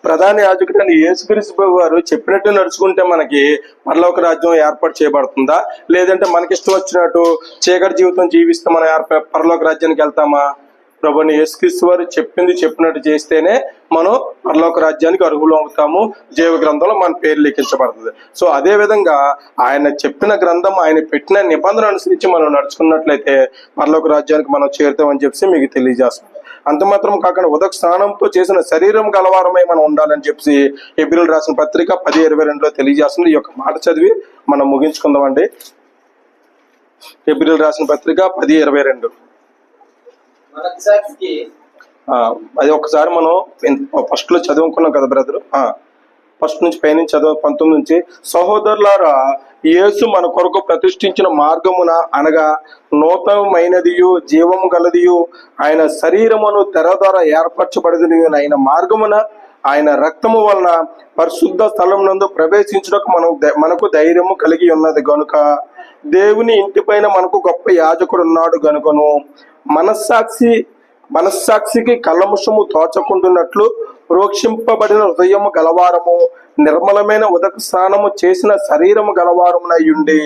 ప్రధాన యాజకుడు అని యేసుక్రీస్తు వారు చెప్పినట్టు నడుచుకుంటే మనకి పరలోక రాజ్యం ఏర్పాటు చేయబడుతుందా, లేదంటే మనకిష్టం వచ్చినట్టు చీకటి జీవితం జీవిస్తే మనం పరలోక రాజ్యానికి వెళ్తామా? ప్రభుని యేసుక్రీస్తు వారు చెప్పినట్టు చేస్తేనే మనం పరలోక రాజ్యానికి అర్హులు అవుతాము, జీవ గ్రంథంలో మన పేరు లిఖించబడుతుంది. సో అదే విధంగా ఆయన చెప్పిన గ్రంథం, ఆయన పెట్టిన నిబంధన అనుసరించి మనం నడుచుకున్నట్లయితే పరలోక రాజ్యానికి మనం చేరుతామని చెప్పి మీకు తెలియజేస్తాం. అంత మాత్రం కాకుండా ఉదక స్నానంతో చేసిన శరీరం గలవారమై మనం ఉండాలని చెప్పి హెబ్రీయులకు రాసిన పత్రిక 10:22లో తెలియజేస్తుంది. ఈ యొక్క మాట చదివి మనం ముగించుకుందామండి. హెబ్రీయులకు రాసిన పత్రిక 10:22. అది ఒకసారి మనం ఫస్ట్ లో చదువుకున్నాం కదా బ్రదర్, ఫస్ట్ నుంచి పైనుంచి చదువు 19 నుంచి. సహోదరులారా, యేసు మన కొరకు ప్రతిష్ఠించిన మార్గమున అనగా నూతనమైనదియు జీవము గలదియు ఆయన శరీరమును తెర ద్వారా ఏర్పరచబడది ఆయన మార్గమున ఆయన రక్తము వలన పరిశుద్ధ స్థలం నందు ప్రవేశించుటకు మనకు ధైర్యము కలిగి ఉన్నది గనుక దేవుని ఇంటి పైన మనకు గొప్ప యాజకుడు ఉన్నాడు గనుకను మనస్సాక్షికి కళ్ళముషము తోచకుంటున్నట్లు ప్రోక్షింపబడిన హృదయము గలవారము నిర్మలమైన ఉదక స్నానము చేసిన శరీరము గలవారమునయుండి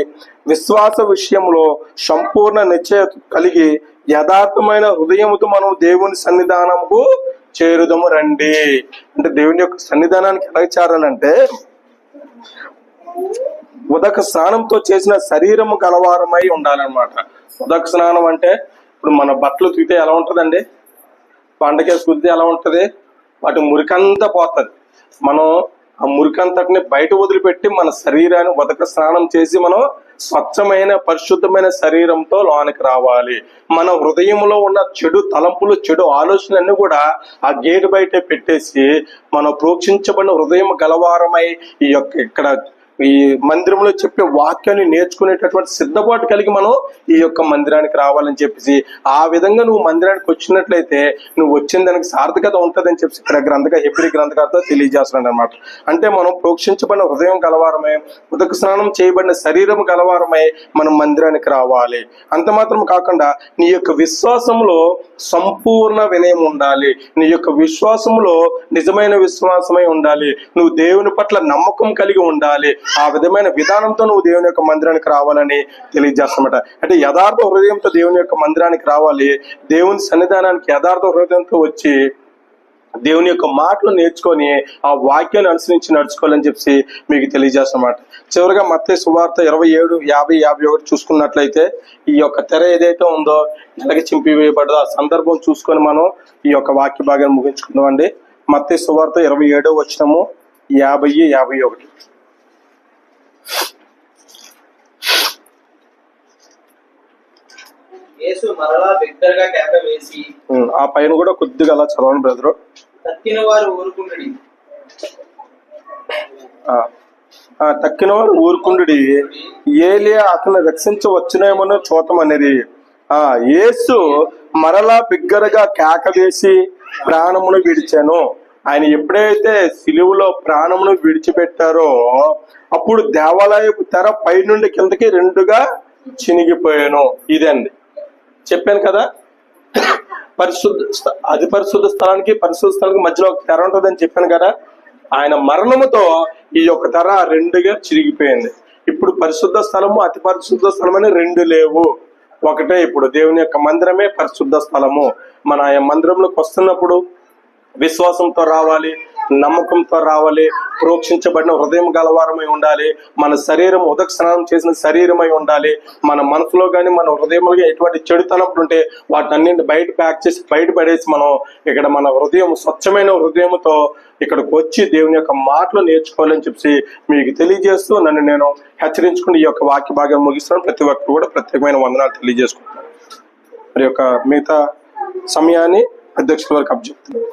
విశ్వాస విషయంలో సంపూర్ణ నిశ్చయత కలిగి యథార్థమైన హృదయముతో మనం దేవుని సన్నిధానముకు చేరుదము రండి. అంటే దేవుని యొక్క సన్నిధానానికి ఎలా చేరాలంటే ఉదక స్నానంతో చేసిన శరీరము గలవారమై ఉండాలన్నమాట. ఉదక స్నానం అంటే ఇప్పుడు మన బట్టలు ఉతికితే ఎలా ఉంటుందండి, పండకేసి కుదితే ఎలా ఉంటది, వాటి మురికంతా పోతుంది. మనం ఆ మురికంతటిని బయట వదిలిపెట్టి మన శరీరాన్ని ఉదక స్నానం చేసి మనం స్వచ్ఛమైన పరిశుద్ధమైన శరీరంతో లోనికి రావాలి. మన హృదయంలో ఉన్న చెడు తలంపులు, చెడు ఆలోచనలన్నీ కూడా ఆ గేటు బయట పెట్టేసి మనం ప్రోక్షించబడిన హృదయం గలవారమై ఈ యొక్క ఇక్కడ ఈ మందిరంలో చెప్పే వాక్యాన్ని నేర్చుకునేటటువంటి సిద్ధపాటు కలిగి మనం ఈ యొక్క మందిరానికి రావాలని చెప్పేసి, ఆ విధంగా నువ్వు మందిరానికి వచ్చినట్లయితే నువ్వు వచ్చిన దానికి సార్థకత ఉంటుందని చెప్పి ఇక్కడ హెబ్రీ గ్రంథకర్త తెలియజేస్తున్నాడు అనమాట. అంటే మనం ప్రోక్షించబడిన హృదయం గలవారమై ఉదక స్నానం చేయబడిన శరీరం గలవారమై మనం మందిరానికి రావాలి. అంత మాత్రం కాకుండా నీ యొక్క విశ్వాసంలో సంపూర్ణ వినయం ఉండాలి. నీ యొక్క విశ్వాసంలో నిజమైన విశ్వాసమై ఉండాలి. నువ్వు దేవుని పట్ల నమ్మకం కలిగి ఉండాలి. ఆ విధమైన విధానంతో నువ్వు దేవుని యొక్క మందిరానికి రావాలని తెలియజేస్తామట. అంటే యథార్థ హృదయంతో దేవుని యొక్క మందిరానికి రావాలి. దేవుని సన్నిధానానికి యథార్థ హృదయంతో వచ్చి దేవుని యొక్క మాటలు నేర్చుకొని ఆ వాక్యాన్ని అనుసరించి నడుచుకోవాలని చెప్పి మీకు తెలియజేస్తామట. చివరిగా మత్తయి సువార్త 27, 50, 51 చూసుకున్నట్లయితే ఈ యొక్క తెర ఏదైతే ఉందో ఎలాగ చింపివేయబడదో ఆ సందర్భం చూసుకొని మనం ఈ యొక్క వాక్య భాగాన్ని ముగించుకుందాం అండి. మత్తయి సువార్త 27వ వచనము 50, 51. యేసు మరలా బిగ్గరగా కేక వేసి, ఆ పైన కూడా కొద్దిగా అలా చదవండి బ్రదరు. తక్కిన వారు ఊరుకుండుడి, తక్కిన వారు ఊరుకుండుడి, ఏలియా అతను రక్షించవచ్చునేమో చూతమనేది. యేసు మరలా బిగ్గరగా కేక వేసి ప్రాణమును విడిచాను. ఆయన ఎప్పుడైతే సిలువలో ప్రాణమును విడిచిపెట్టారో అప్పుడు దేవాలయపు తెర పై నుండి కిందకి 2గా చినిగిపోయాను. ఇదండి చెప్పాను కదా, అతి పరిశుద్ధ స్థలానికి పరిశుద్ధ స్థలానికి మధ్యలో ఒక తెర ఉంటుందని చెప్పాను కదా. ఆయన మరణముతో ఈ యొక్క తెర 2గా చిరిగిపోయింది. ఇప్పుడు పరిశుద్ధ స్థలము, అతి పరిశుద్ధ స్థలం అని 2 లేవు, ఒకటే. ఇప్పుడు దేవుని యొక్క మందిరమే పరిశుద్ధ స్థలము. మన ఆ మందిరంలోకి వస్తున్నప్పుడు విశ్వాసంతో రావాలి, నమ్మకంతో రావాలి, ప్రోక్షించబడిన హృదయం గలవారమై ఉండాలి. మన శరీరం ఉదక స్నానం చేసిన శరీరమై ఉండాలి. మన మనసులో కానీ మన హృదయంలో ఎటువంటి చెడుతనప్పుడు ఉంటే వాటిని అన్నింటి బయట ప్యాక్ చేసి బయట పడేసి మనం ఇక్కడ మన హృదయం స్వచ్ఛమైన హృదయంతో ఇక్కడికి వచ్చి దేవుని యొక్క మాటలు నేర్చుకోవాలని చెప్పి మీకు తెలియజేస్తూ నన్ను నేను హెచ్చరించుకుని ఈ యొక్క వాక్య భాగం ముగిస్తున్నాను. ప్రతి ఒక్కరు కూడా ప్రత్యేకమైన వందనాలు తెలియజేసుకుంటున్నాను. మరి యొక్క మిగతా సమయాన్ని అధ్యక్షుల వారికి అప్పచెప్తున్నాను.